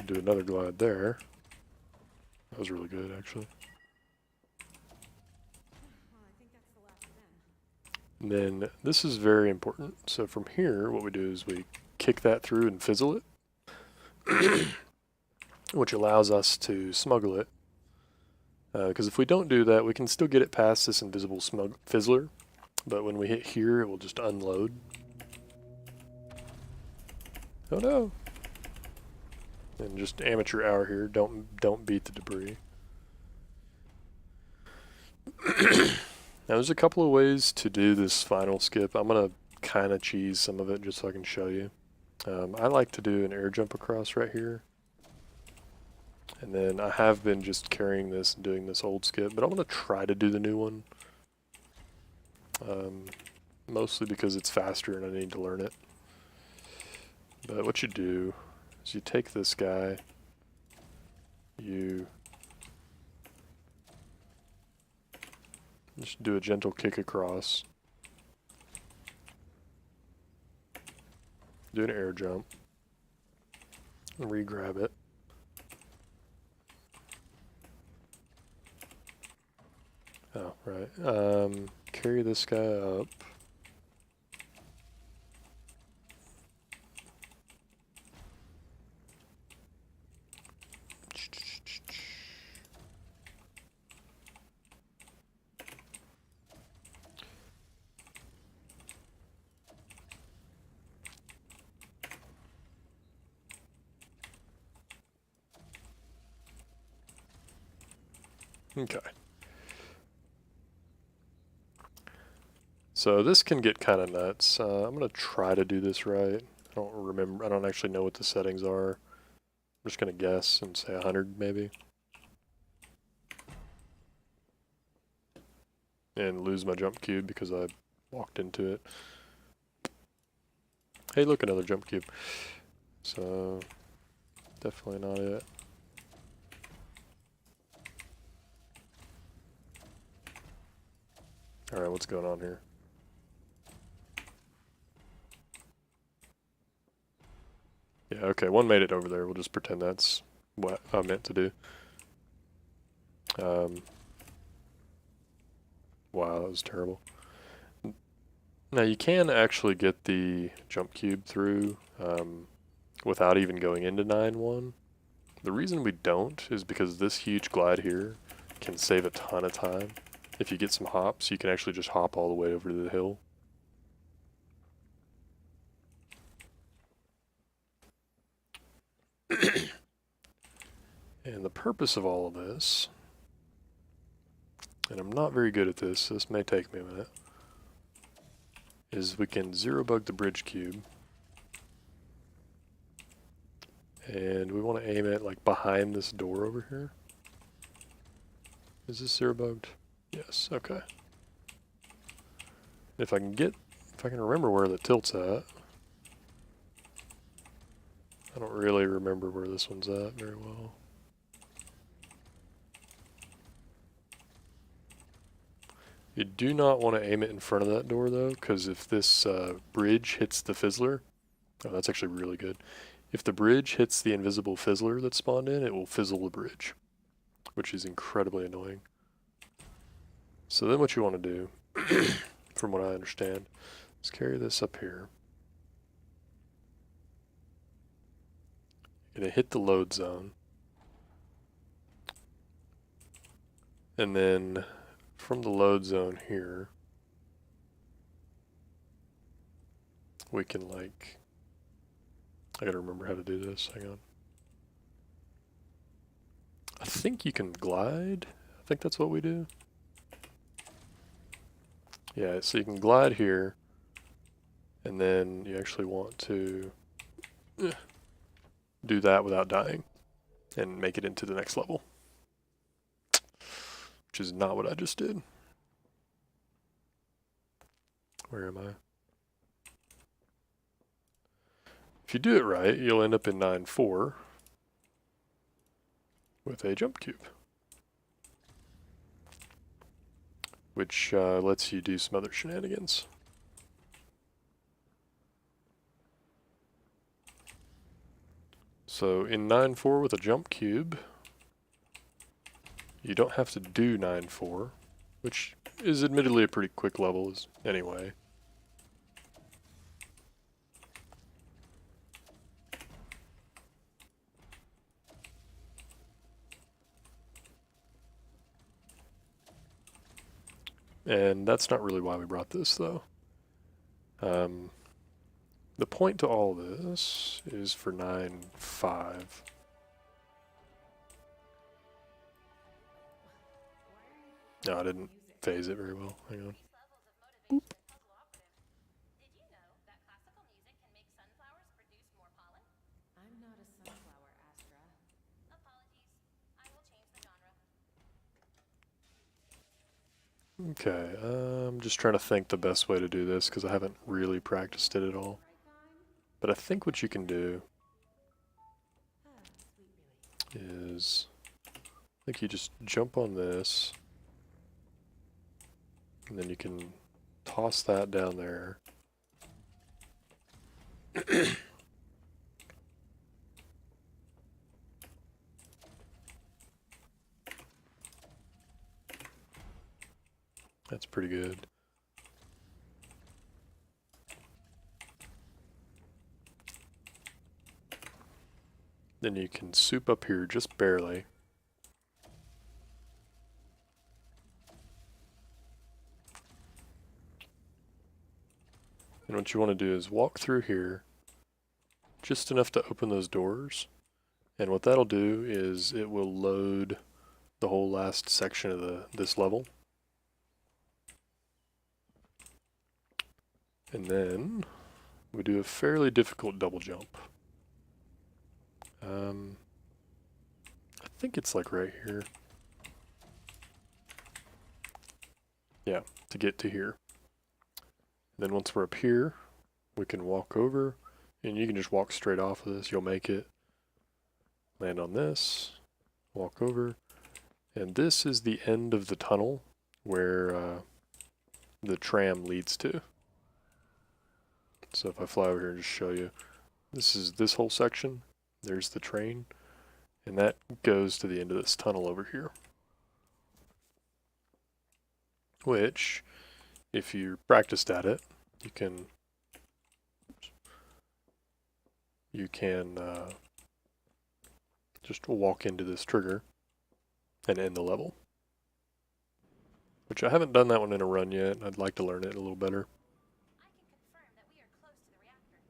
Do another glide there. That was really good, actually. Well, I think that's the last of them. And then this is very important. So from here, what we do is we kick that through and fizzle it, which allows us to smuggle it. Because if we don't do that, we can still get it past this invisible fizzler, but when we hit here, it will just unload. Oh no! And just amateur hour here. Don't beat the debris. Now there's a couple of ways to do this final skip. I'm gonna kind of cheese some of it just so I can show you. I like to do an air jump across right here. And then I have been just carrying this and doing this old skip, but I'm going to try to do the new one. Mostly because it's faster and I need to learn it. But what you do is you take this guy, you just do a gentle kick across, do an air jump, and re-grab it. Oh, right. Carry this guy up. Okay. So this can get kind of nuts. I'm going to try to do this right. I don't actually know what the settings are. I'm just going to guess and say 100 maybe. And lose my jump cube because I walked into it. Hey, look, another jump cube. So, definitely not it. Alright, what's going on here? Yeah, okay, one made it over there. We'll just pretend that's what I meant to do. Wow, that was terrible. Now you can actually get the jump cube through without even going into 9-1. The reason we don't is because this huge glide here can save a ton of time. If you get some hops, you can actually just hop all the way over to the hill. And the purpose of all of this, and I'm not very good at this, so this may take me a minute, is we can zero bug the bridge cube. And we want to aim it like behind this door over here. Is this zero bugged? Yes, okay. If I can get If I can remember where the tilt's at. I don't really remember where this one's at very well. You do not want to aim it in front of that door though, because if this bridge hits the fizzler, oh, that's actually really good. If the bridge hits the invisible fizzler that's spawned in, it will fizzle the bridge, which is incredibly annoying. So then what you want to do, from what I understand, is carry this up here. You're going to hit the load zone. And then from the load zone here, we can like, I gotta remember how to do this, hang on. I think you can glide. I think that's what we do. Yeah, so you can glide here, and then you actually want to do that without dying, and make it into the next level. Which is not what I just did. Where am I? If you do it right, you'll end up in 9-4 with a jump cube, which lets you do some other shenanigans. So in 9-4 with a jump cube, you don't have to do 9-4, which is admittedly a pretty quick level anyway. And that's not really why we brought this, though. The point to all this is for 9-5. No, I didn't phase it very well. Hang on. These levels of motivation puzzle operative. Did you know that classical music can make sunflowers produce more pollen? I'm not a sunflower, Astra. Apologies. I will change the genre. Okay, I'm just trying to think the best way to do this because I haven't really practiced it at all. But I think what you can do is, I think you just jump on this, and then you can toss that down there. That's pretty good. Then you can soup up here just barely. And what you want to do is walk through here just enough to open those doors. And what that'll do is it will load the whole last section of this level. And then we do a fairly difficult double jump. I think it's like right here. Yeah, to get to here. Then once we're up here, we can walk over, and you can just walk straight off of this. You'll make it. Land on this, walk over, and this is the end of the tunnel where the tram leads to. So if I fly over here and just show you, this is this whole section. There's the train, and that goes to the end of this tunnel over here. Which, if you're practiced at it, you can just walk into this trigger and end the level. Which I haven't done that one in a run yet. I'd like to learn it a little better. I can confirm that we are close to the reactor.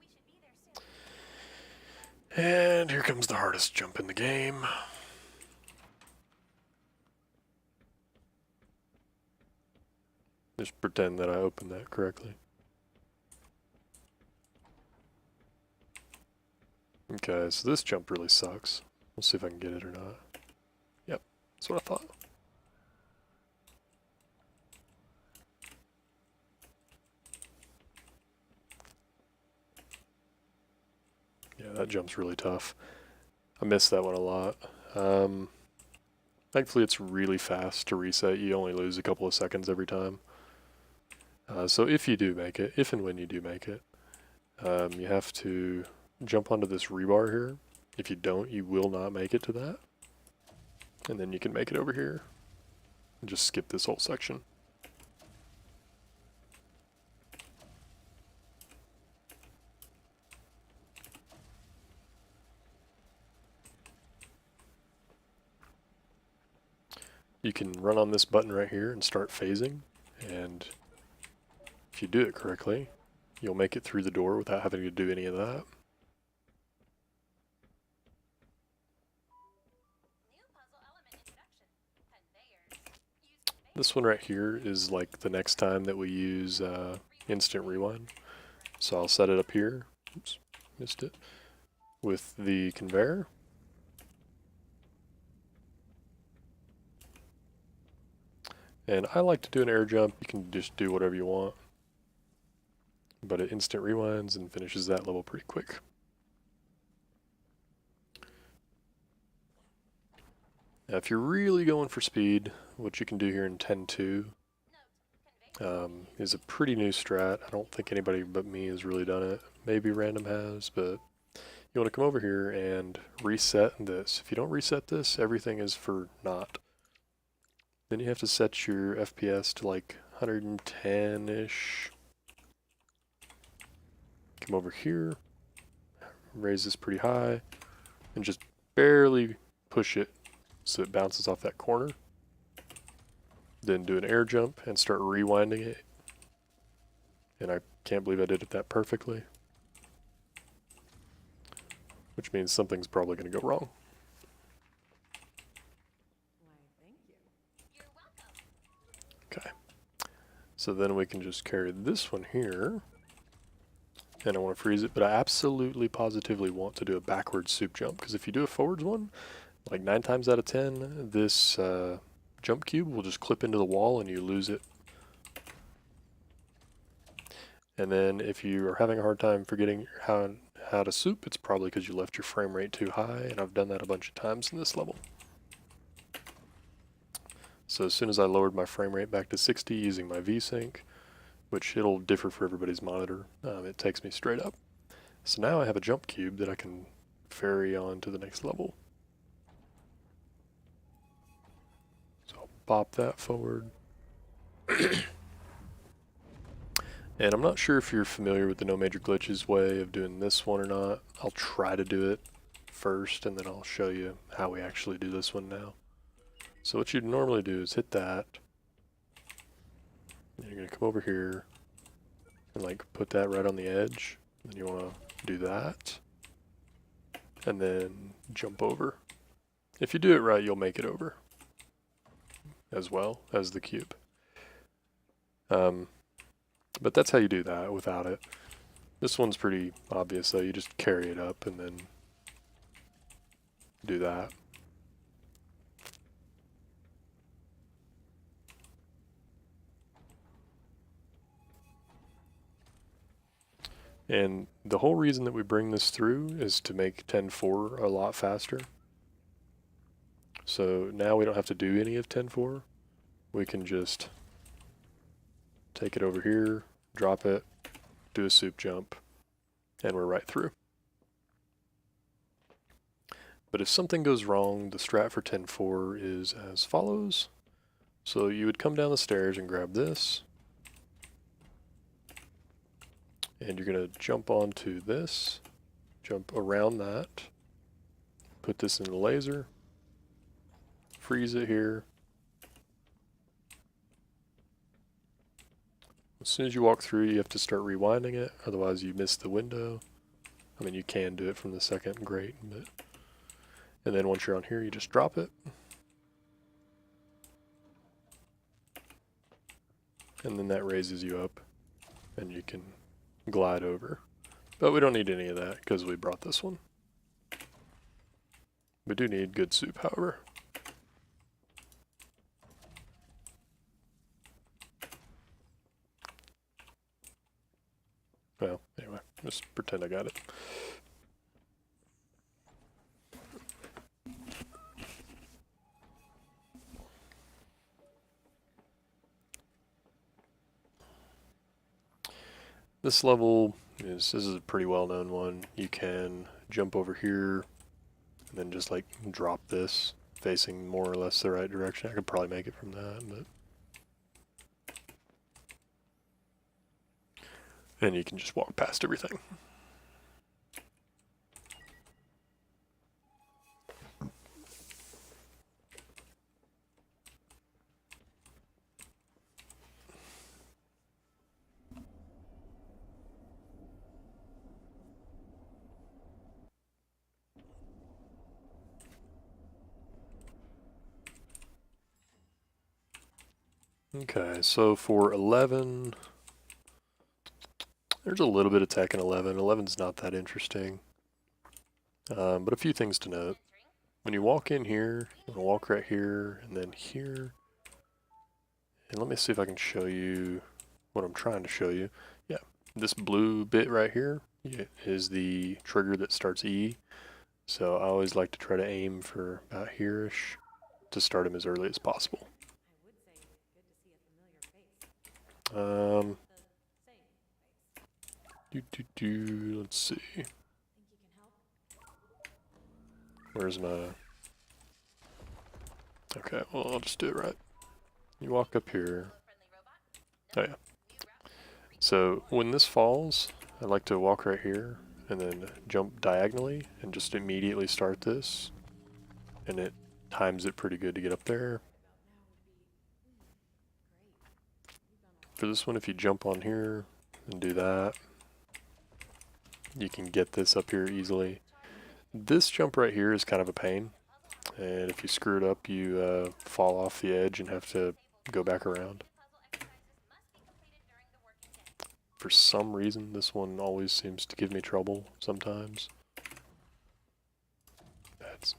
We should be there soon. And here comes the hardest jump in the game. Just pretend that I opened that correctly. Okay, so this jump really sucks. We'll see if I can get it or not. Yep, that's what I thought. Yeah, that jump's really tough. I miss that one a lot. Thankfully it's really fast to reset. You only lose a couple of seconds every time. So if you do make it, if and when you do make it, you have to jump onto this rebar here. If you don't, you will not make it to that. And then you can make it over here and just skip this whole section. You can run on this button right here and start phasing, and if you do it correctly, you'll make it through the door without having to do any of that. New puzzle element introduction. Conveyors. Use This one right here is like the next time that we use instant rewind. So I'll set it up here. Oops, missed it. With the conveyor. And I like to do an air jump. You can just do whatever you want. But it instant rewinds and finishes that level pretty quick. Now if you're really going for speed, what you can do here in 10.2 is a pretty new strat. I don't think anybody but me has really done it. Maybe random has, but you want to come over here and reset this. If you don't reset this, everything is for naught. Then you have to set your FPS to like 110-ish. Come over here, raise this pretty high, and just barely push it so it bounces off that corner. Then do an air jump and start rewinding it. And I can't believe I did it that perfectly. Which means something's probably going to go wrong. Why, thank you. You're welcome. Okay. So then we can just carry this one here. And I want to freeze it, but I absolutely positively want to do a backwards soup jump, because if you do a forwards one, like 9 times out of 10, this jump cube will just clip into the wall and you lose it. And then if you are having a hard time forgetting how to soup, it's probably because you left your frame rate too high, and I've done that a bunch of times in this level. So as soon as I lowered my frame rate back to 60 using my VSync, which it'll differ for everybody's monitor, it takes me straight up. So now I have a jump cube that I can ferry on to the next level. So I'll pop that forward. And I'm not sure if you're familiar with the no major glitches way of doing this one or not. I'll try to do it first and then I'll show you how we actually do this one now. So what you'd normally do is hit that. And you're going to come over here and like put that right on the edge. Then you want to do that. And then jump over. If you do it right, you'll make it over. As well as the cube. But that's how you do that without it. This one's pretty obvious though. You just carry it up and then do that. And the whole reason that we bring this through is to make 10.4 a lot faster. So now we don't have to do any of 10.4. We can just take it over here, drop it, do a soup jump, and we're right through. But if something goes wrong, the strat for 10.4 is as follows. So you would come down the stairs and grab this, and you're going to jump onto this, jump around that, put this in the laser, freeze it here. As soon as you walk through, you have to start rewinding it, otherwise you miss the window. I mean, you can do it from the second, great, but... And then once you're on here, you just drop it. And then that raises you up, and you can glide over. But we don't need any of that, because we brought this one. We do need good soup, however. Well, anyway, just pretend I got it. This level this is a pretty well known one. You can jump over here and then just like drop this facing more or less the right direction. I could probably make it from that, but and you can just walk past everything. Okay, so for 11, there's a little bit of tech in 11. 11's not that interesting, but a few things to note. When you walk in here, you want to walk right here, and then here. And let me see if I can show you what I'm trying to show you. Yeah, this blue bit right here is the trigger that starts E. So I always like to try to aim for about here-ish to start him as early as possible. Um, let's see. Where's my... Okay, well, I'll just do it right. You walk up here. Oh, yeah. So when this falls, I like to walk right here and then jump diagonally and just immediately start this. And it times it pretty good to get up there. For this one, if you jump on here and do that, you can get this up here easily. This jump right here is kind of a pain. And if you screw it up, you fall off the edge and have to go back around. For some reason, this one always seems to give me trouble sometimes.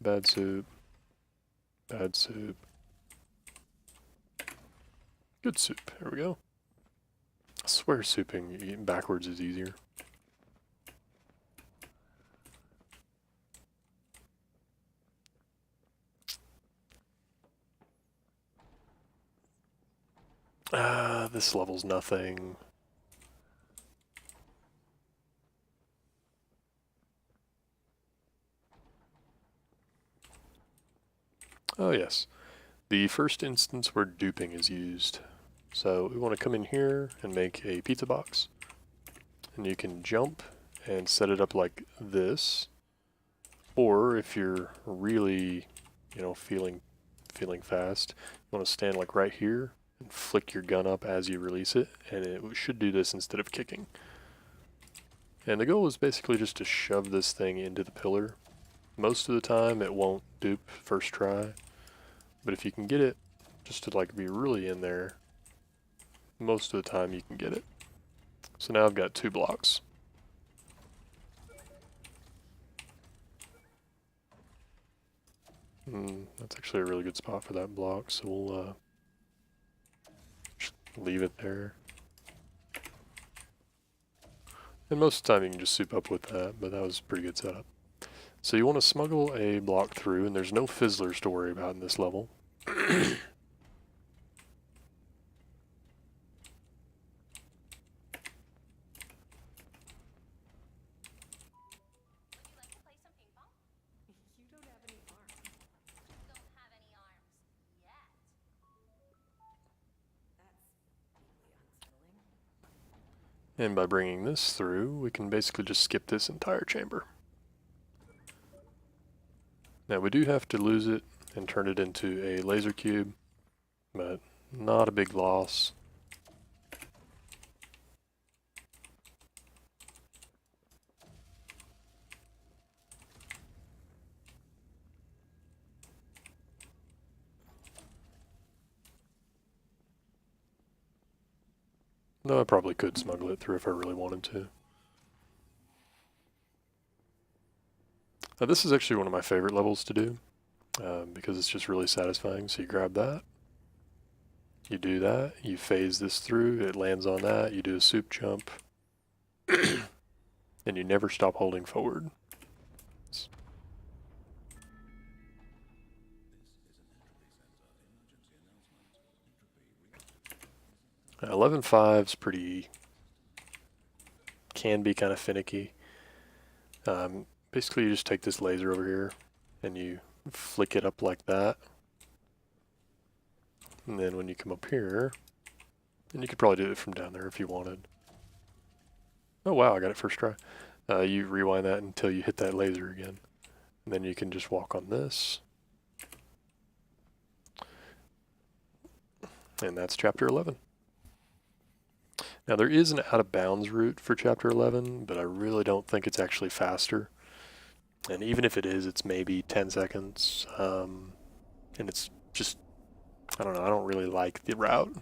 Bad soup. Bad soup. Good soup. There we go. I swear souping backwards is easier. This level's nothing. Oh yes, the first instance where duping is used. So we want to come in here and make a pizza box. And you can jump and set it up like this. Or if you're really, feeling fast, you want to stand like right here and flick your gun up as you release it, and it should do this instead of kicking. And the goal is basically just to shove this thing into the pillar. Most of the time it won't dupe first try, but if you can get it just to like be really in there, most of the time you can get it. So now I've got 2 blocks. That's actually a really good spot for that block, so we'll just leave it there. And most of the time you can just soup up with that, but that was a pretty good setup. So you want to smuggle a block through, and there's no fizzlers to worry about in this level. And by bringing this through, we can basically just skip this entire chamber. Now we do have to lose it and turn it into a laser cube, but not a big loss. Though I probably could smuggle it through if I really wanted to. Now this is actually one of my favorite levels to do, because it's just really satisfying. So you grab that, you do that, you phase this through, it lands on that, you do a soup jump, and you never stop holding forward. 11.5's pretty can be kind of finicky. Basically, you just take this laser over here and you flick it up like that. And then when you come up here, and you could probably do it from down there if you wanted. Oh wow, I got it first try. You rewind that until you hit that laser again. And then you can just walk on this. And that's chapter 11. Now there is an out of bounds route for chapter 11, but I really don't think it's actually faster. And even if it is, it's maybe 10 seconds. And it's just, I don't know, I don't really like the route.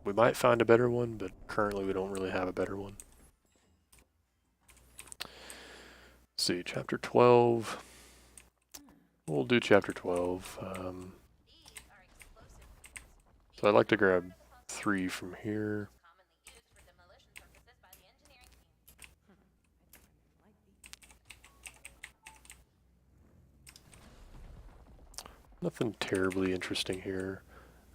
We might find a better one, but currently we don't really have a better one. Let's see, chapter 12. We'll do chapter 12. So I'd like to grab 3 from here. Nothing terribly interesting here.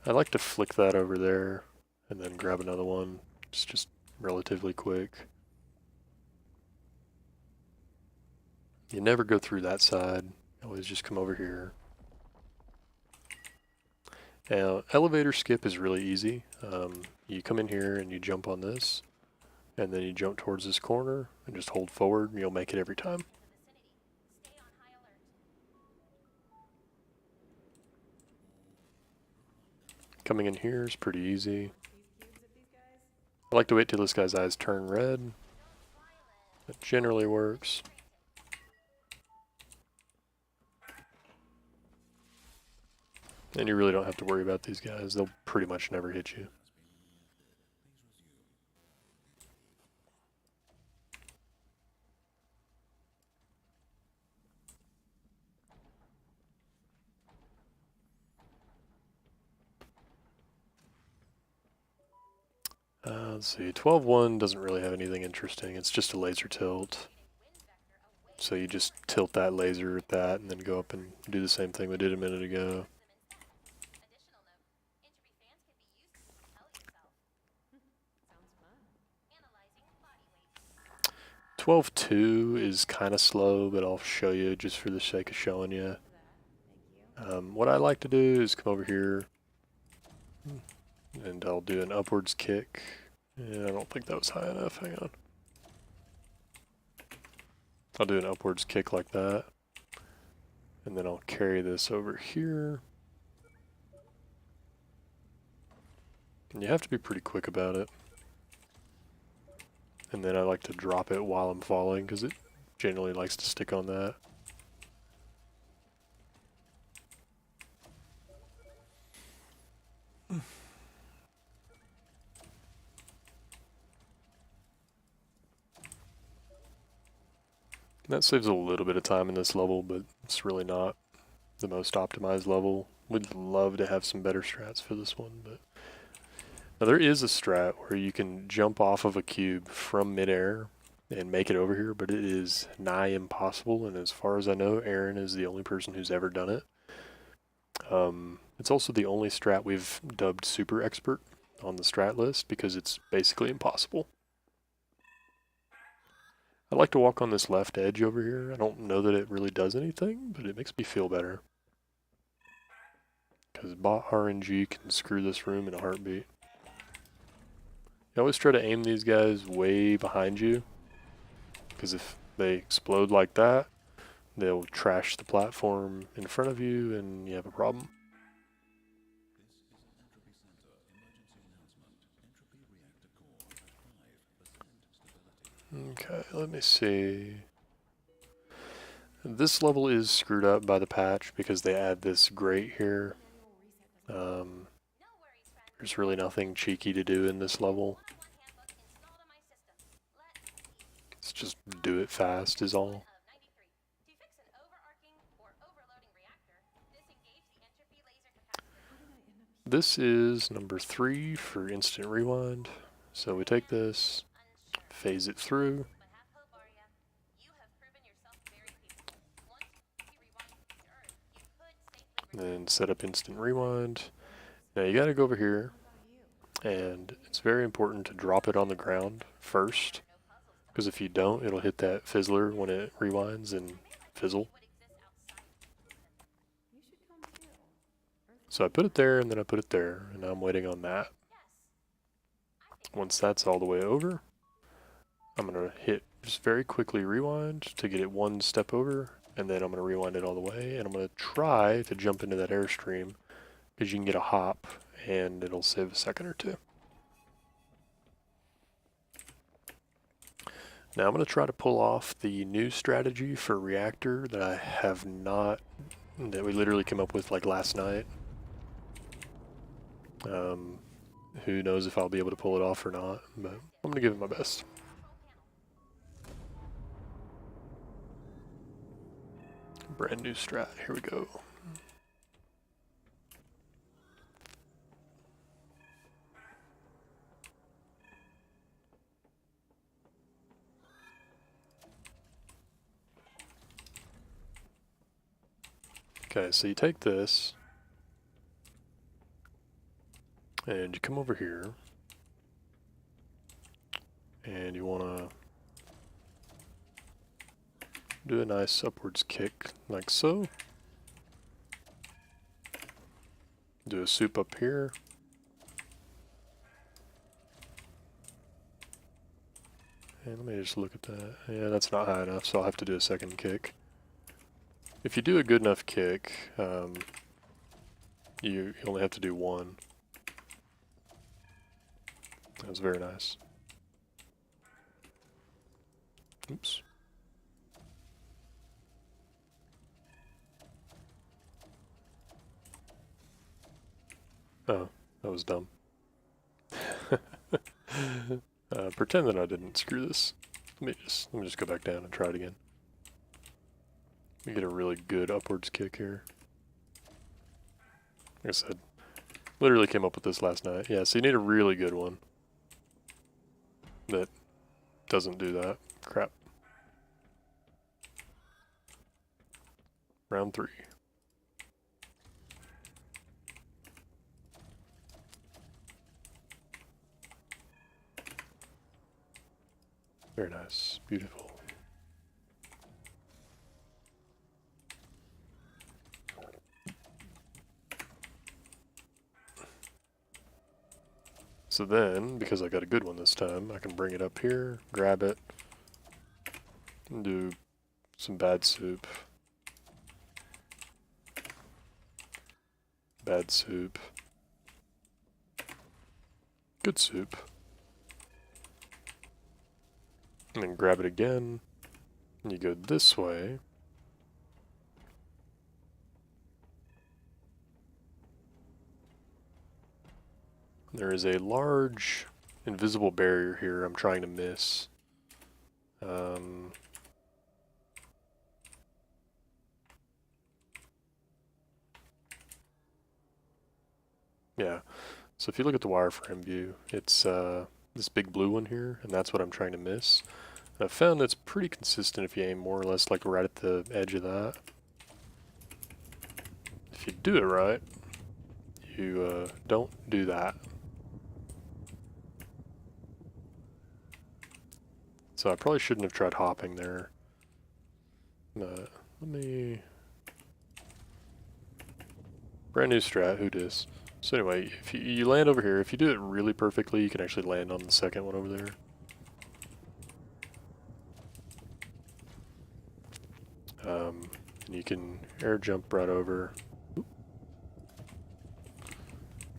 I like to flick that over there and then grab another one. It's just relatively quick. You never go through that side. You always just come over here. Now, elevator skip is really easy. You come in here and you jump on this, and then you jump towards this corner and just hold forward and you'll make it every time. Coming in here is pretty easy. I like to wait till this guy's eyes turn red. That generally works. And you really don't have to worry about these guys. They'll pretty much never hit you. Let's see, 12-1 doesn't really have anything interesting. It's just a laser tilt. So you just tilt that laser at that and then go up and do the same thing we did a minute ago. 12-2 is kind of slow, but I'll show you just for the sake of showing you. What I like to do is come over here and I'll do an upwards kick. Yeah, I don't think that was high enough. Hang on. I'll do an upwards kick like that. And then I'll carry this over here. And you have to be pretty quick about it. And then I like to drop it while I'm falling because it generally likes to stick on that. That saves a little bit of time in this level, but it's really not the most optimized level. We'd love to have some better strats for this one, but now there is a strat where you can jump off of a cube from midair and make it over here, but it is nigh impossible, and as far as I know, Aaron is the only person who's ever done it. It's also the only strat we've dubbed super expert on the strat list because it's basically impossible. I like to walk on this left edge over here. I don't know that it really does anything, but it makes me feel better. Because bot RNG can screw this room in a heartbeat. You always try to aim these guys way behind you, because if they explode like that, they'll trash the platform in front of you and you have a problem. Okay, let me see. This level is screwed up by the patch because they add this grate here. There's really nothing cheeky to do in this level. Let's just do it fast is all. This is number 3 for instant rewind. So we take this, phase it through. Then set up instant rewind. Now you gotta go over here, and it's very important to drop it on the ground first, Because if you don't, it'll hit that fizzler when it rewinds and fizzle. You should come too. So I put it there and then I put it there, and now I'm waiting on that. Once that's all the way over, I'm going to hit just very quickly rewind to get it one step over, and then I'm going to rewind it all the way, and I'm going to try to jump into that airstream because you can get a hop and it'll save a second or two. Now I'm going to try to pull off the new strategy for reactor that I have not, that we literally came up with like last night. Who knows if I'll be able to pull it off or not, but I'm going to give it my best. Brand new strat, here we go. Okay, so you take this, and you come over here, and you want to do a nice upwards kick, like so. Do a soup up here. And let me just look at that. Yeah, that's not high enough, so I'll have to do a second kick. If you do a good enough kick, you only have to do one. That was very nice. Oops. Oh, that was dumb. Pretend that I didn't screw this. Let me just go back down and try it again. Let me get a really good upwards kick here. Like I said, literally came up with this last night. Yeah, so you need a really good one that doesn't do that. Crap. Round 3. Very nice. Beautiful. So then, because I got a good one this time, I can bring it up here, grab it, and do some bad soup. Bad soup. Good soup. And then grab it again, and you go this way. There is a large invisible barrier here I'm trying to miss. Yeah, so if you look at the wireframe view, it's this big blue one here, and that's what I'm trying to miss. And I've found that's pretty consistent if you aim more or less like right at the edge of that. If you do it right, you don't do that. So I probably shouldn't have tried hopping there. But let me... Brand new strat, who dis? So anyway, if you land over here, if you do it really perfectly, you can actually land on the second one over there. And you can air jump right over. Oop.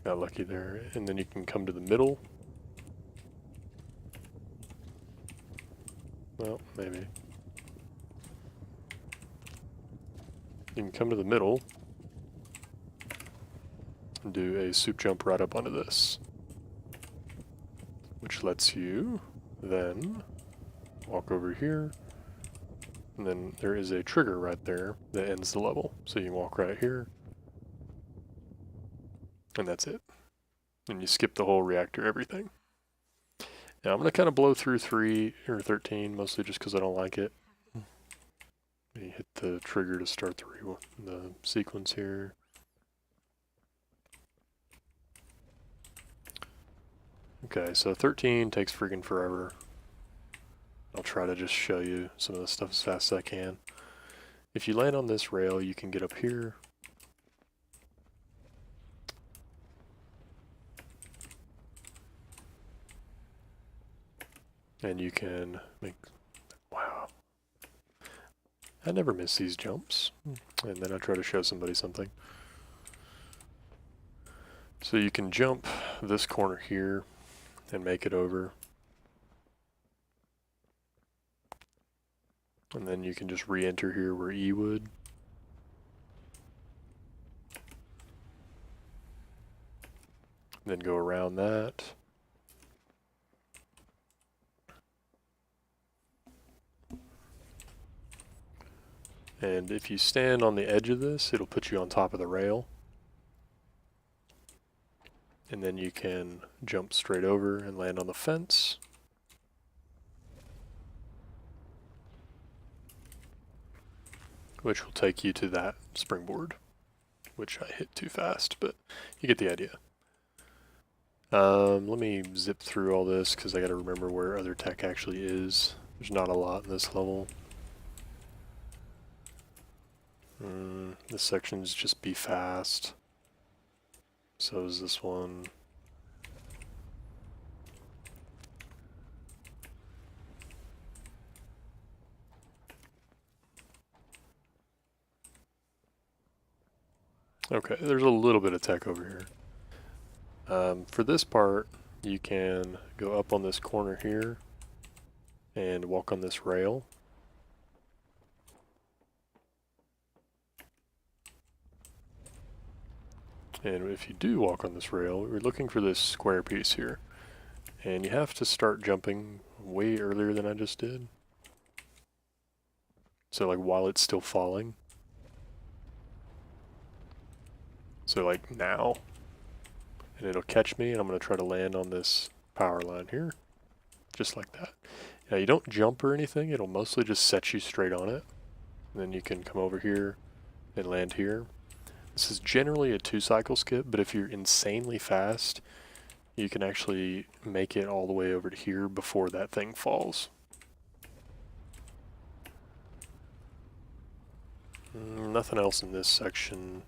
Got lucky there. And then you can come to the middle. Well, maybe. You can come to the middle and do a soup jump right up onto this, which lets you then walk over here, and then there is a trigger right there that ends the level. So you can walk right here, and that's it. And you skip the whole reactor everything. Now I'm going to kind of blow through 3 or 13, mostly just because I don't like it. You hit the trigger to start the sequence here. Okay, so 13 takes freaking forever. I'll try to just show you some of the stuff as fast as I can. If you land on this rail, you can get up here. And you can make, wow. I never miss these jumps. And then I try to show somebody something. So you can jump this corner here and make it over. And then you can just re-enter here where E would. Then go around that. And if you stand on the edge of this, it'll put you on top of the rail. And then you can jump straight over and land on the fence. Which will take you to that springboard, which I hit too fast, but you get the idea. Let me zip through all this because I got to remember where other tech actually is. There's not a lot in this level. This section's just be fast. So is this one. Okay, there's a little bit of tech over here. For this part, you can go up on this corner here and walk on this rail. And if you do walk on this rail, we're looking for this square piece here. And you have to start jumping way earlier than I just did. So like while it's still falling. So like now. And it'll catch me and I'm going to try to land on this power line here. Just like that. Now you don't jump or anything, it'll mostly just set you straight on it. And then you can come over here and land here. This is generally a 2-cycle skip, but if you're insanely fast, you can actually make it all the way over to here before that thing falls. Nothing else in this section.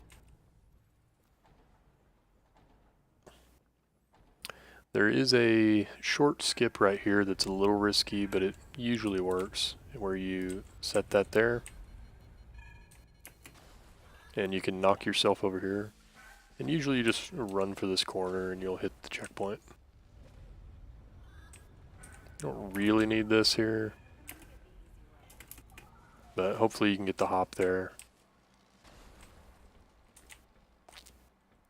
There is a short skip right here that's a little risky, but it usually works, where you set that there. And you can knock yourself over here. And usually you just run for this corner and you'll hit the checkpoint. You don't really need this here. But hopefully you can get the hop there.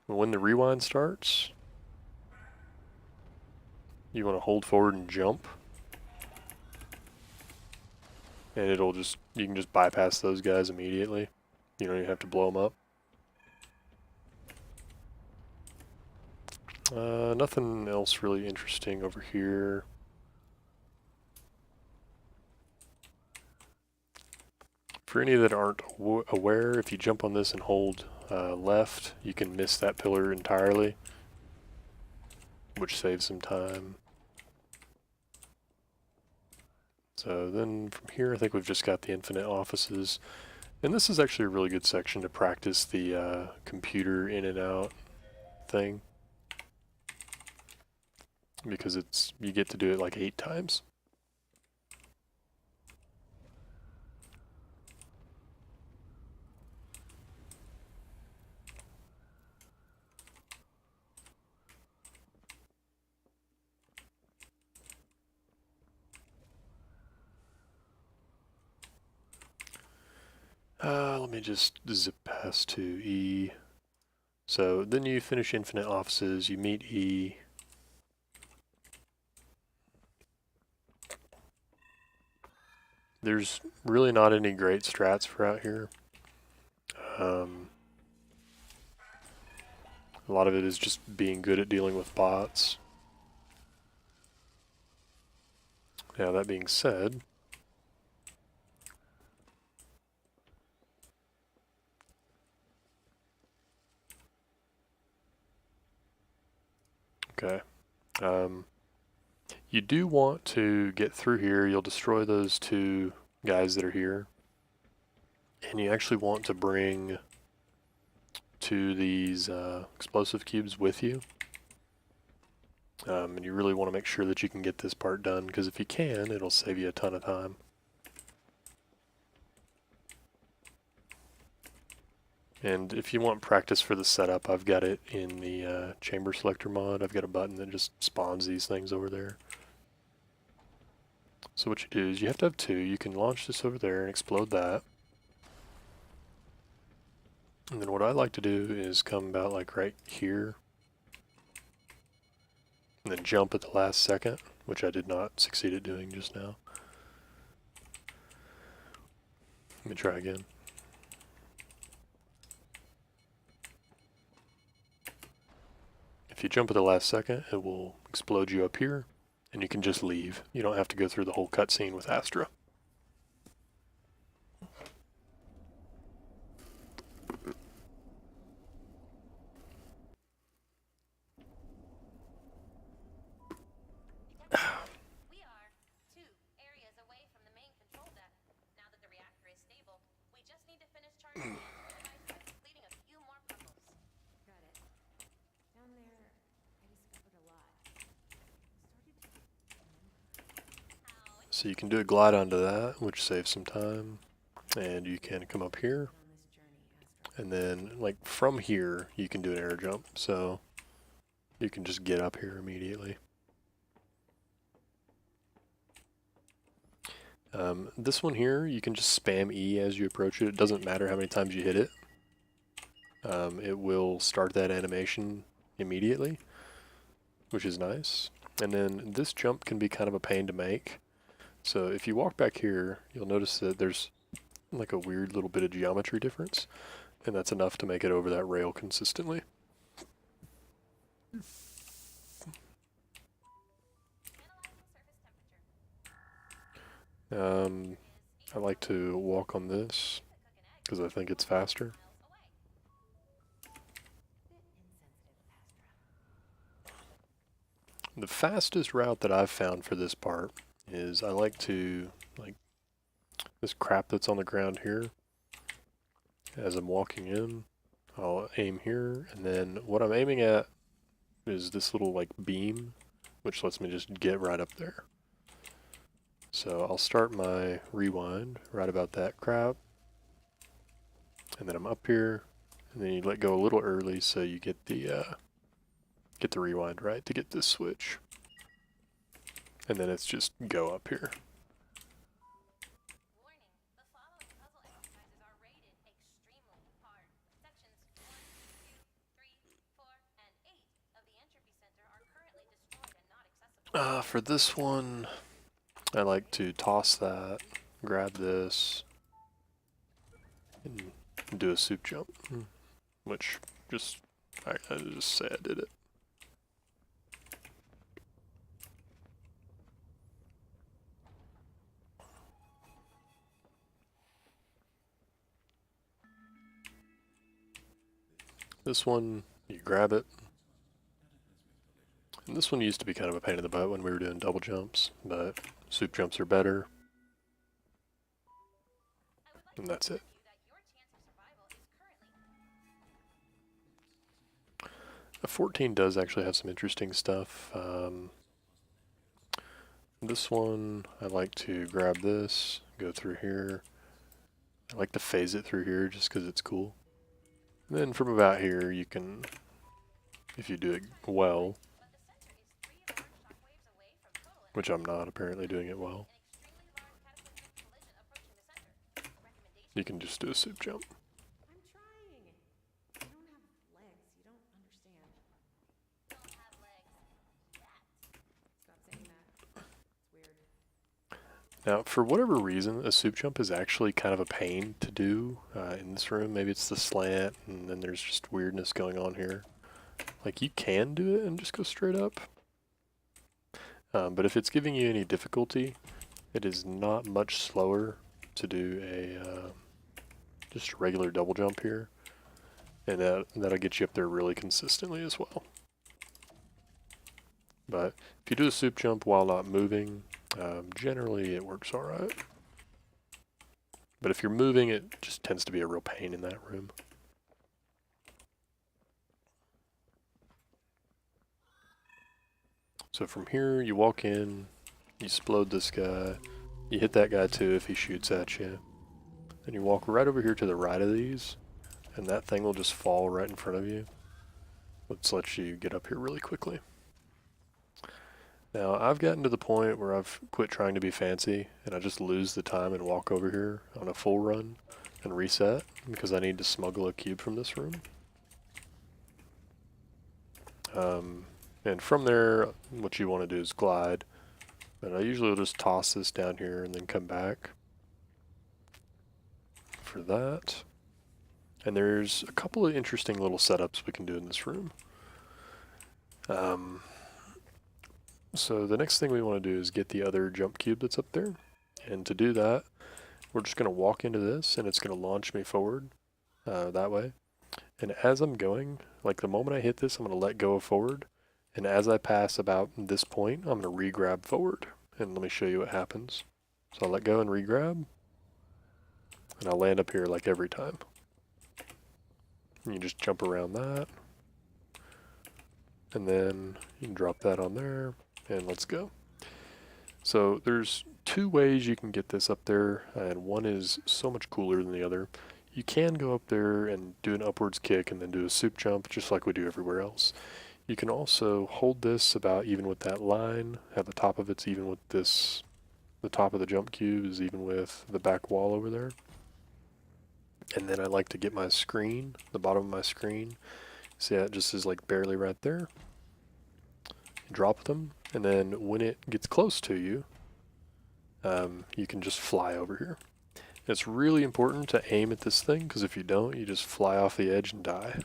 And when the rewind starts, you want to hold forward and jump. And it'll just, you can just bypass those guys immediately. You don't even have to blow them up. Nothing else really interesting over here. For any that aren't aware, if you jump on this and hold left, you can miss that pillar entirely, which saves some time. So then from here, I think we've just got the infinite offices. And this is actually a really good section to practice the computer in and out thing. Because it's, you get to do it like 8 times. Let me just zip past to E. So then you finish infinite offices, you meet E. There's really not any great strats for out here. A lot of it is just being good at dealing with bots. Now that being said, okay, You do want to get through here. You'll destroy those two guys that are here. And you actually want to bring two of these explosive cubes with you. And you really want to make sure that you can get this part done, because if you can, it'll save you a ton of time. And if you want practice for the setup, I've got it in the chamber selector mod. I've got a button that just spawns these things over there. So what you do is you have to have two. You can launch this over there and explode that. And then what I like to do is come about like right here. And then jump at the last second, which I did not succeed at doing just now. Let me try again. If you jump at the last second, it will explode you up here, and you can just leave. You don't have to go through the whole cutscene with Astra. We are 2 areas away from the main control deck. Now that the reactor is stable, we just need to finish charging by completing a few more puzzles. Got it. Down there, I discovered a lot. So you can do a glide onto that, which saves some time. And you can come up here. On this journey, Astra. And then, like, from here, you can do an air jump. So you can just get up here immediately. This one here, you can just spam E as you approach it. It doesn't matter how many times you hit it. It will start that animation immediately, which is nice. And then this jump can be kind of a pain to make. So if you walk back here, you'll notice that there's like a weird little bit of geometry difference, and that's enough to make it over that rail consistently. I like to walk on this because I think it's faster. The fastest route that I've found for this part is I like to, like, this crap that's on the ground here, as I'm walking in, I'll aim here, and then what I'm aiming at is this little, like, beam, which lets me just get right up there. So I'll start my rewind right about that crap, and then I'm up here, and then you let go a little early so you get the rewind right to get this switch. And then it's just go up here. Warning, the following puzzle exercises are rated extremely hard. Sections 1, 2, 3, 4, and 8 of the entropy center are currently destroyed and not accessible. For this one, I like to toss that, grab this, and do a soup jump, which just, I just say I did it. This one, you grab it. And this one used to be kind of a pain in the butt when we were doing double jumps, but soup jumps are better. And that's it. A 14 does actually have some interesting stuff. This one, I like to grab this, go through here. I like to phase it through here just because it's cool. And then from about here, you can, if you do it well, which I'm not apparently doing it well, you can just do a soup jump. I'm trying. You don't have legs. You don't understand. Stop saying that. It's weird. Now, for whatever reason, a soup jump is actually kind of a pain to do in this room. Maybe it's the slant, and then there's just weirdness going on here. Like, you can do it and just go straight up. But if it's giving you any difficulty, it is not much slower to do a just a regular double jump here. And that'll get you up there really consistently as well. But if you do the soup jump while not moving, generally it works alright. But if you're moving, it just tends to be a real pain in that room. So from here, you walk in, you explode this guy, you hit that guy too if he shoots at you. Then you walk right over here to the right of these, and that thing will just fall right in front of you. Which lets you get up here really quickly. Now, I've gotten to the point where I've quit trying to be fancy, and I just lose the time and walk over here on a full run and reset, because I need to smuggle a cube from this room. And from there, what you want to do is glide. And I usually will just toss this down here and then come back for that. And there's a couple of interesting little setups we can do in this room. So the next thing we want to do is get the other jump cube that's up there. And to do that, we're just going to walk into this, and it's going to launch me forward that way. And as I'm going, like the moment I hit this, I'm going to let go of forward. And as I pass about this point, I'm going to re-grab forward. And let me show you what happens. So I'll let go and re-grab. And I'll land up here like every time. And you just jump around that. And then you can drop that on there. And let's go. So there's two ways you can get this up there. And one is so much cooler than the other. You can go up there and do an upwards kick and then do a soup jump just like we do everywhere else. You can also hold this about even with that line, have the top of it's even with this, the top of the jump cube is even with the back wall over there. And then I like to get my screen, the bottom of my screen, see how it just is like barely right there. Drop them, and then when it gets close to you, you can just fly over here. It's really important to aim at this thing, because if you don't, you just fly off the edge and die.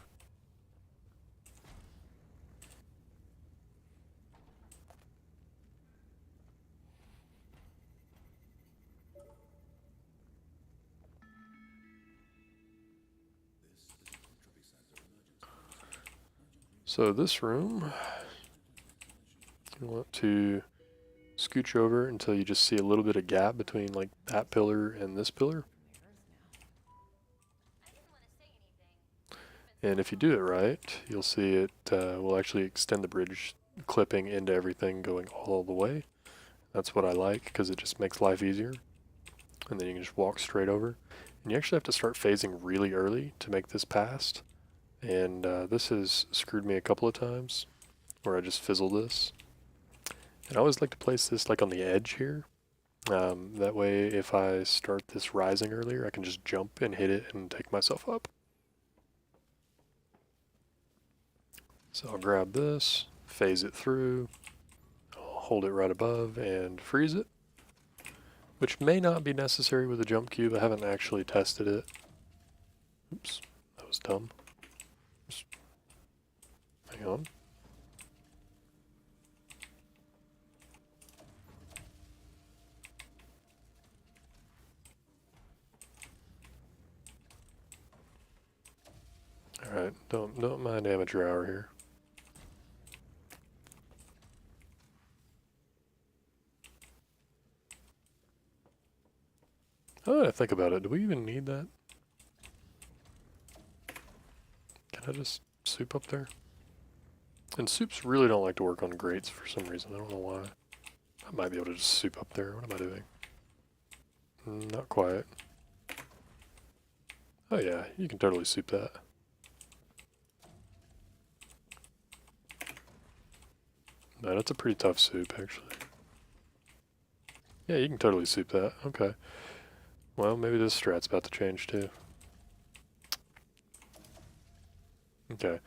So this room, you want to scooch over until you just see a little bit of gap between like that pillar and this pillar. And if you do it right, you'll see it will actually extend the bridge clipping into everything going all the way. That's what I like because it just makes life easier. And then you can just walk straight over. And you actually have to start phasing really early to make this past. And this has screwed me a couple of times where I just fizzle this. And I always like to place this like on the edge here. That way if I start this rising earlier, I can just jump and hit it and take myself up. So I'll grab this, phase it through, I'll hold it right above and freeze it. Which may not be necessary with a jump cube. I haven't actually tested it. Oops, that was dumb. Just hang on. Alright, don't mind amateur hour here. Oh, I think about it. Do we even need that? Can I just soup up there? And soups really don't like to work on grates for some reason. I don't know why. I might be able to just soup up there. What am I doing? Not quite. Oh yeah, you can totally soup that. No, that's a pretty tough soup, actually. Yeah, you can totally soup that. Okay. Well, maybe this strat's about to change too. Okay.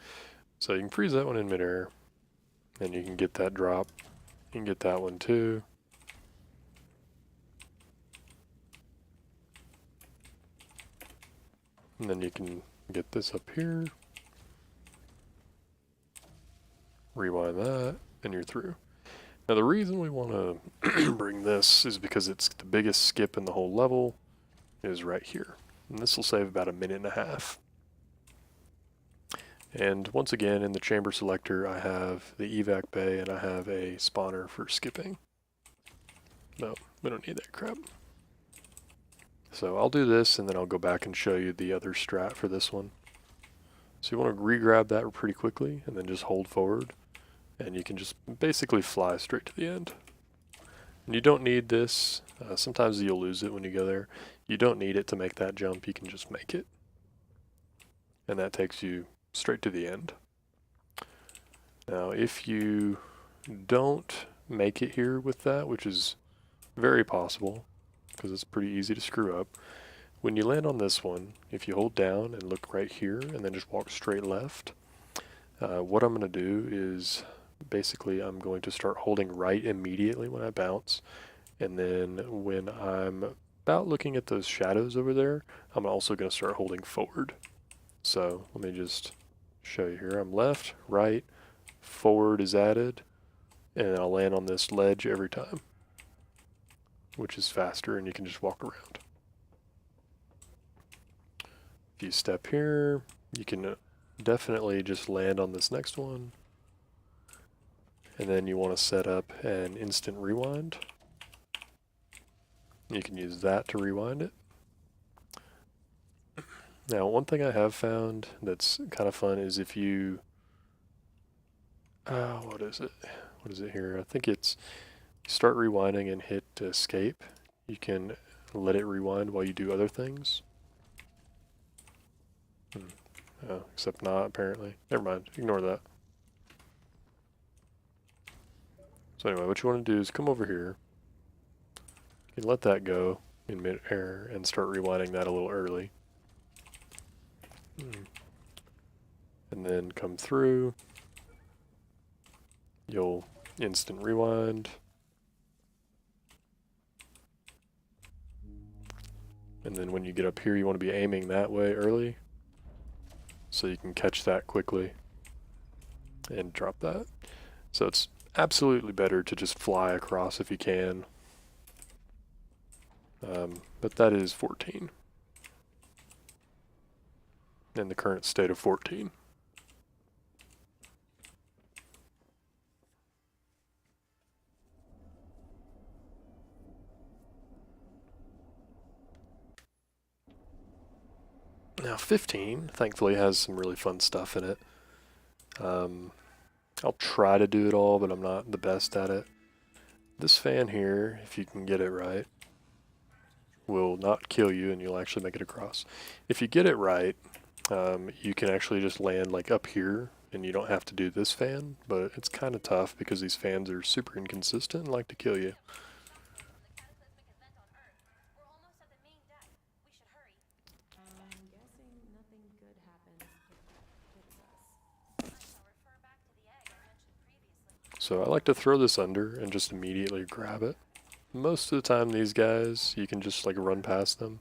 So you can freeze that one in midair. And you can get that drop. You can get that one too. And then you can get this up here. Rewind that, and you're through. Now the reason we want to bring this is because it's the biggest skip in the whole level is right here. And this will save about 1.5 minutes. And once again, in the chamber selector, I have the evac bay and I have a spawner for skipping. No, we don't need that crap. So I'll do this and then I'll go back and show you the other strat for this one. So you want to re-grab that pretty quickly and then just hold forward and you can just basically fly straight to the end. And you don't need this. Sometimes you'll lose it when you go there. You don't need it to make that jump. You can just make it. And that takes you straight to the end. Now if you don't make it here with that, which is very possible because it's pretty easy to screw up, when you land on this one, if you hold down and look right here and then just walk straight left, what I'm going to do is basically I'm going to start holding right immediately when I bounce, and then when I'm about looking at those shadows over there, I'm also going to start holding forward. So let me just show you here. I'm left, right, forward is added, and I'll land on this ledge every time, which is faster and you can just walk around. If you step here, you can definitely just land on this next one. And then you want to set up an instant rewind. You can use that to rewind it. Now, one thing I have found that's kind of fun is if you... what is it? What is it here? I think it's start rewinding and hit escape. You can let it rewind while you do other things. Oh, except not, apparently. Never mind. Ignore that. So anyway, what you want to do is come over here. You can let that go in mid-air and start rewinding that a little early. And then come through. You'll instant rewind. And then when you get up here, you want to be aiming that way early, so you can catch that quickly and drop that. So it's absolutely better to just fly across if you can. But that is 14. In the current state of 14. Now 15, thankfully, has some really fun stuff in it. I'll try to do it all, but I'm not the best at it. This fan here, if you can get it right, will not kill you and you'll actually make it across. If you get it right, you can actually just land like up here and you don't have to do this fan, but it's kind of tough because these fans are super inconsistent and like to kill you. I'm guessing nothing good happens if it hits us. So I like to throw this under and just immediately grab it. Most of the time these guys, you can just like run past them.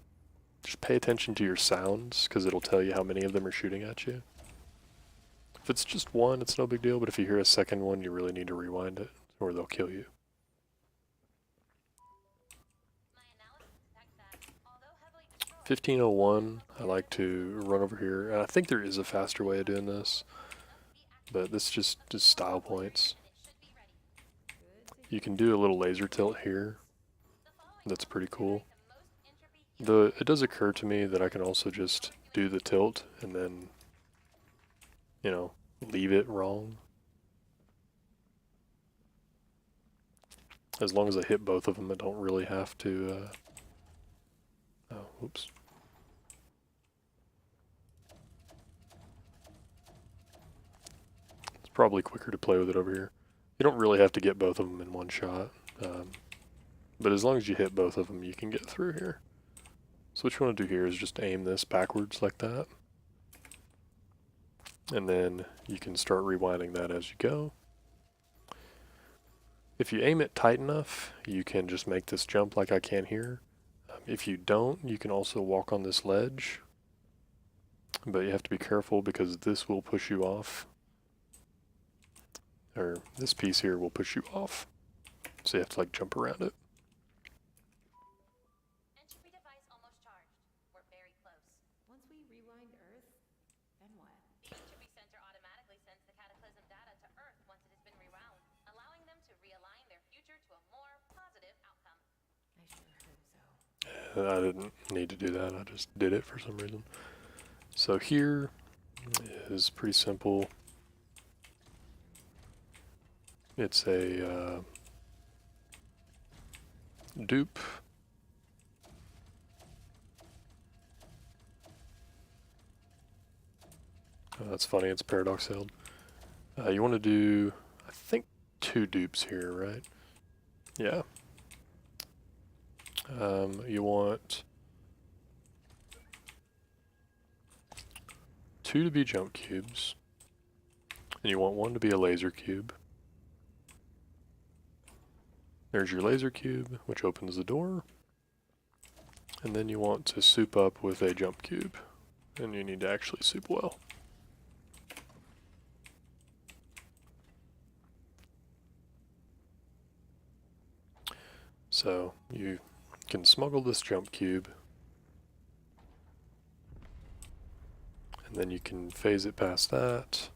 Just pay attention to your sounds, because it'll tell you how many of them are shooting at you. If it's just one, it's no big deal, but if you hear a second one, you really need to rewind it, or they'll kill you. 1501, I like to run over here. And I think there is a faster way of doing this, but this just is style points. You can do a little laser tilt here. That's pretty cool. Though it does occur to me that I can also just do the tilt and then, you know, leave it wrong. As long as I hit both of them, I don't really have to, oh, whoops. It's probably quicker to play with it over here. You don't really have to get both of them in one shot, but as long as you hit both of them, you can get through here. So what you want to do here is just aim this backwards like that. And then you can start rewinding that as you go. If you aim it tight enough, you can just make this jump like I can here. If you don't, you can also walk on this ledge. But you have to be careful because this will push you off. Or this piece here will push you off. So you have to like jump around it. Once we rewind Earth, then what? The entropy center I didn't need to do that, I just did it for some reason. So here is pretty simple. It's a dupe. Oh, that's funny, it's paradox held. You want to do, I think, 2 dupes here, right? Yeah. You want 2 to be jump cubes, and you want 1 to be a laser cube. There's your laser cube, which opens the door. And then you want to soup up with a jump cube. And you need to actually soup well. So you can smuggle this jump cube. And then you can phase it past that.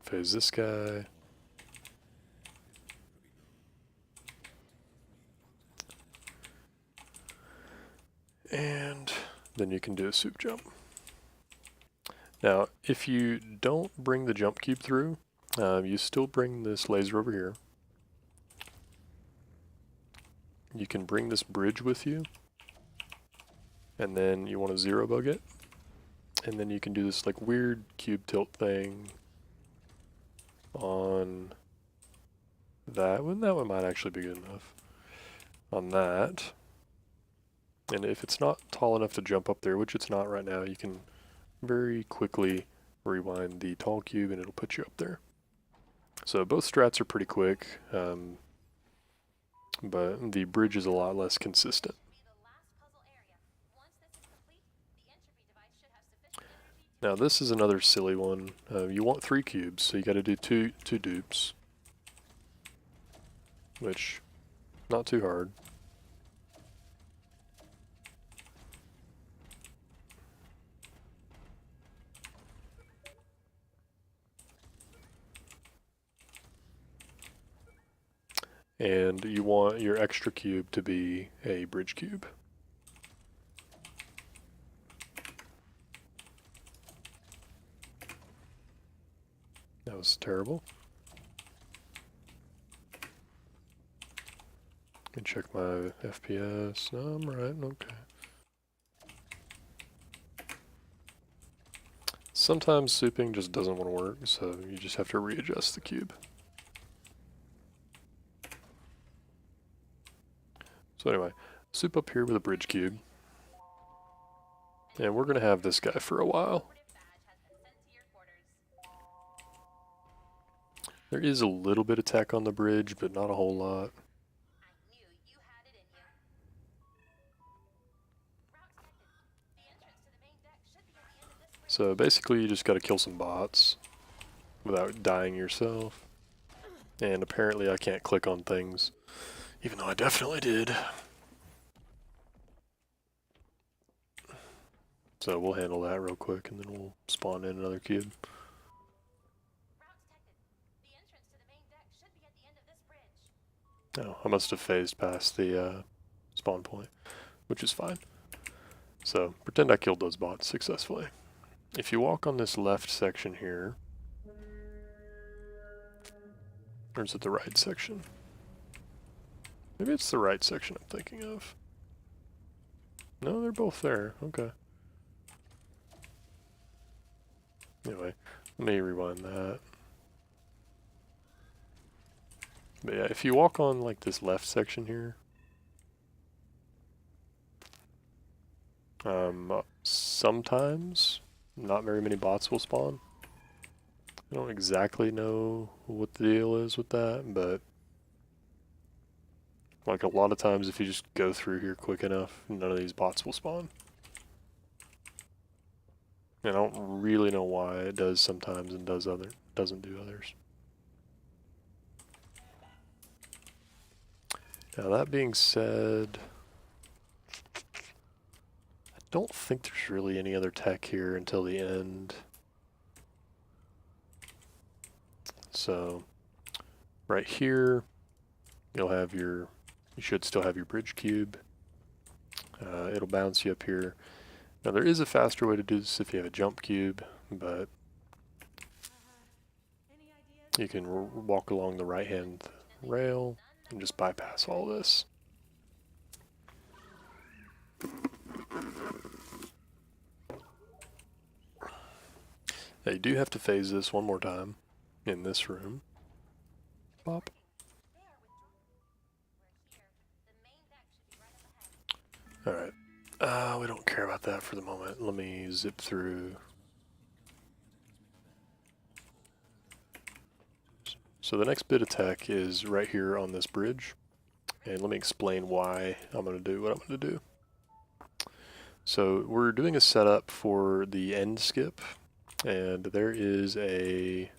Phase this guy. And then you can do a soup jump. Now, if you don't bring the jump cube through, you still bring this laser over here. You can bring this bridge with you, and then you want to zero bug it, and then you can do this like weird cube tilt thing on that one. That one might actually be good enough. On that. And if it's not tall enough to jump up there, which it's not right now, you can very quickly rewind the tall cube and it'll put you up there. So both strats are pretty quick, but the bridge is a lot less consistent. Now this is another silly one. You want 3 cubes, so you got to do two dupes, which not too hard. And you want your extra cube to be a bridge cube. That was terrible. Let me check my FPS. No, I'm right, okay. Sometimes souping just doesn't want to work, so you just have to readjust the cube. So anyway, soup up here with a bridge cube. And we're going to have this guy for a while. There is a little bit of tech on the bridge, but not a whole lot. So basically you just got to kill some bots without dying yourself. And apparently I can't click on things, even though I definitely did. So we'll handle that real quick and then we'll spawn in another cube. Oh, I must have phased past the spawn point, which is fine. So pretend I killed those bots successfully. If you walk on this left section here, or is it the right section? Maybe it's the right section I'm thinking of. No, they're both there. Okay. Anyway, let me rewind that. But yeah, if you walk on like this left section here, sometimes not very many bots will spawn. I don't exactly know what the deal is with that, but like a lot of times if you just go through here quick enough, none of these bots will spawn. And I don't really know why it does sometimes and doesn't do others. Now that being said, I don't think there's really any other tech here until the end. So right here, you should still have your bridge cube. It'll bounce you up here. Now there is a faster way to do this if you have a jump cube, but Any ideas? you can walk along the right hand rail and just bypass all this. Now you do have to phase this one more time in this room. Bop. Alright. We don't care about that for the moment. Let me zip through. So the next bit of tech is right here on this bridge. And let me explain why I'm going to do what I'm going to do. So we're doing a setup for the end skip. And there is a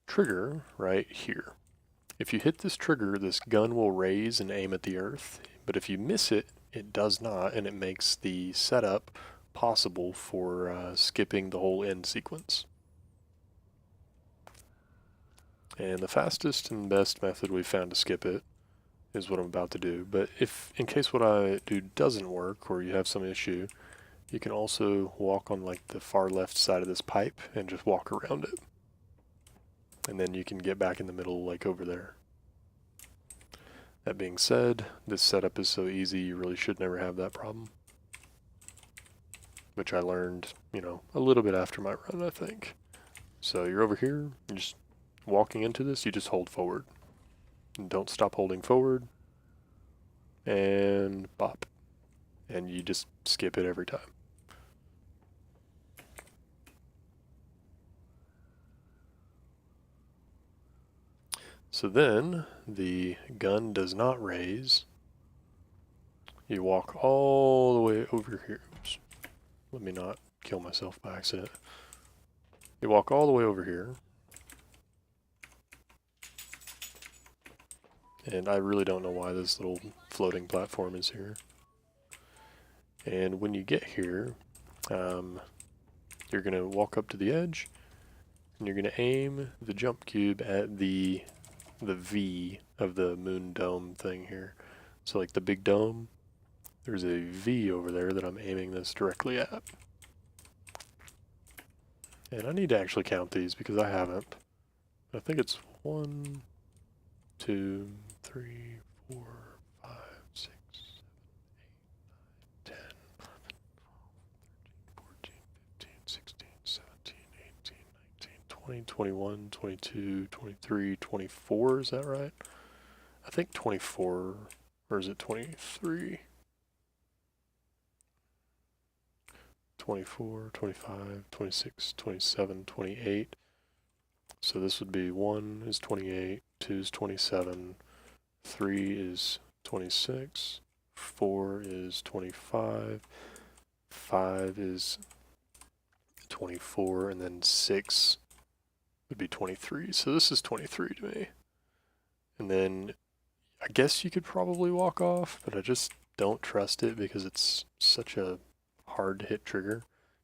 trigger right here. If you hit this trigger, this gun will raise and aim at the earth. But if you miss it, it does not, and it makes the setup possible for skipping the whole end sequence. And the fastest and best method we've found to skip it is what I'm about to do. But if, in case what I do doesn't work, or you have some issue, you can also walk on like the far left side of this pipe and just walk around it. And then you can get back in the middle like over there. That being said, this setup is so easy you really should never have that problem. Which I learned, you know, a little bit after my run, I think. So you're over here, you're just walking into this, you just hold forward. And don't stop holding forward. And bop. And you just skip it every time. So then, the gun does not raise. You walk all the way over here. Oops. Let me not kill myself by accident. You walk all the way over here. And I really don't know why this little floating platform is here. And when you get here, you're going to walk up to the edge. And you're going to aim the jump cube at the V of the moon dome thing here. So like the big dome, there's a V over there that I'm aiming this directly at. And I need to actually count these because I haven't. I think it's 1, 2, 3, 4, 5, 6, 7, 8, 9, 10, 11, 12, 13, 14, 15, 16, 17, 18, 19, 20, 21, 22, 23, 24, is that right? I think 24, or is it 23? 24, 25, 26, 27, 28. So this would be 1 is 28, 2 is 27, 3 is 26, 4 is 25, 5 is 24, and then 6 would be 23. So this is 23 to me. And then I guess you could probably walk off, but I just don't trust it because it's such a hard to hit trigger.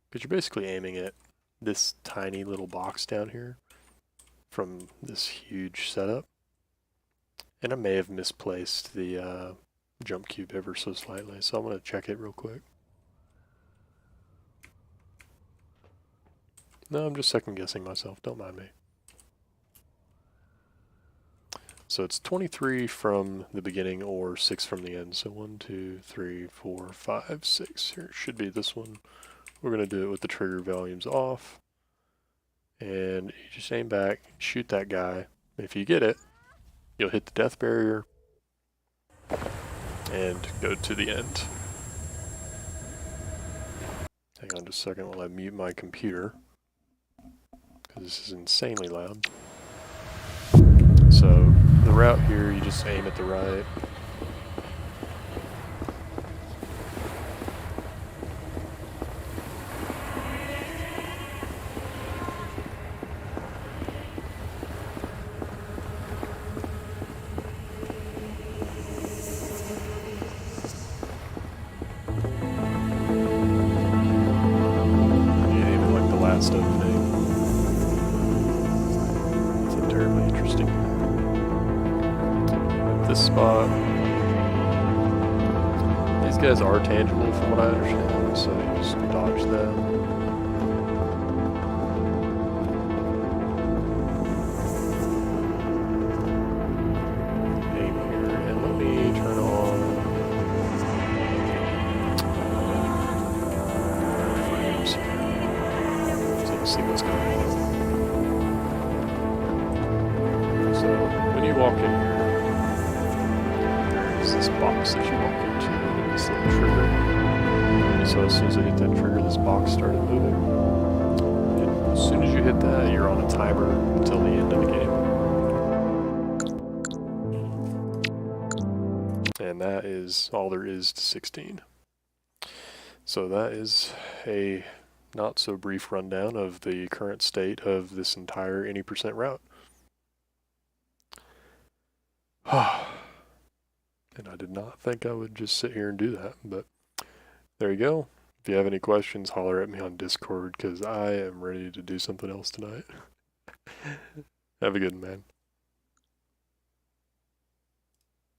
Because you're basically aiming at this tiny little box down here from this huge setup. And I may have misplaced the jump cube ever so slightly, so I'm going to check it real quick. No, I'm just second guessing myself, don't mind me. So it's 23 from the beginning or 6 from the end. So 1, 2, 3, 4, 5, 6. Here it should be this one. We're going to do it with the trigger volumes off. And you just aim back, shoot that guy. If you get it, you'll hit the death barrier and go to the end. Hang on just a second while I mute my computer, because this is insanely loud. So the route here, you just aim at the right. Last opening. Nothing terribly interesting. At this spot. guys are tangible from what I understand, so you just dodge them. Aim here, and let me turn on frames so you can see what's going on. So when you walk in here, there's this box that you walk into, and this little trigger. So as soon as I hit that trigger, this box started moving. And as soon as you hit that, you're on a timer until the end of the game. And that is all there is to 16. So that is a not so brief rundown of the current state of this entire any percent route. And I did not think I would just sit here and do that, but there you go. If you have any questions, holler at me on Discord, because I am ready to do something else tonight. Have a good one, man.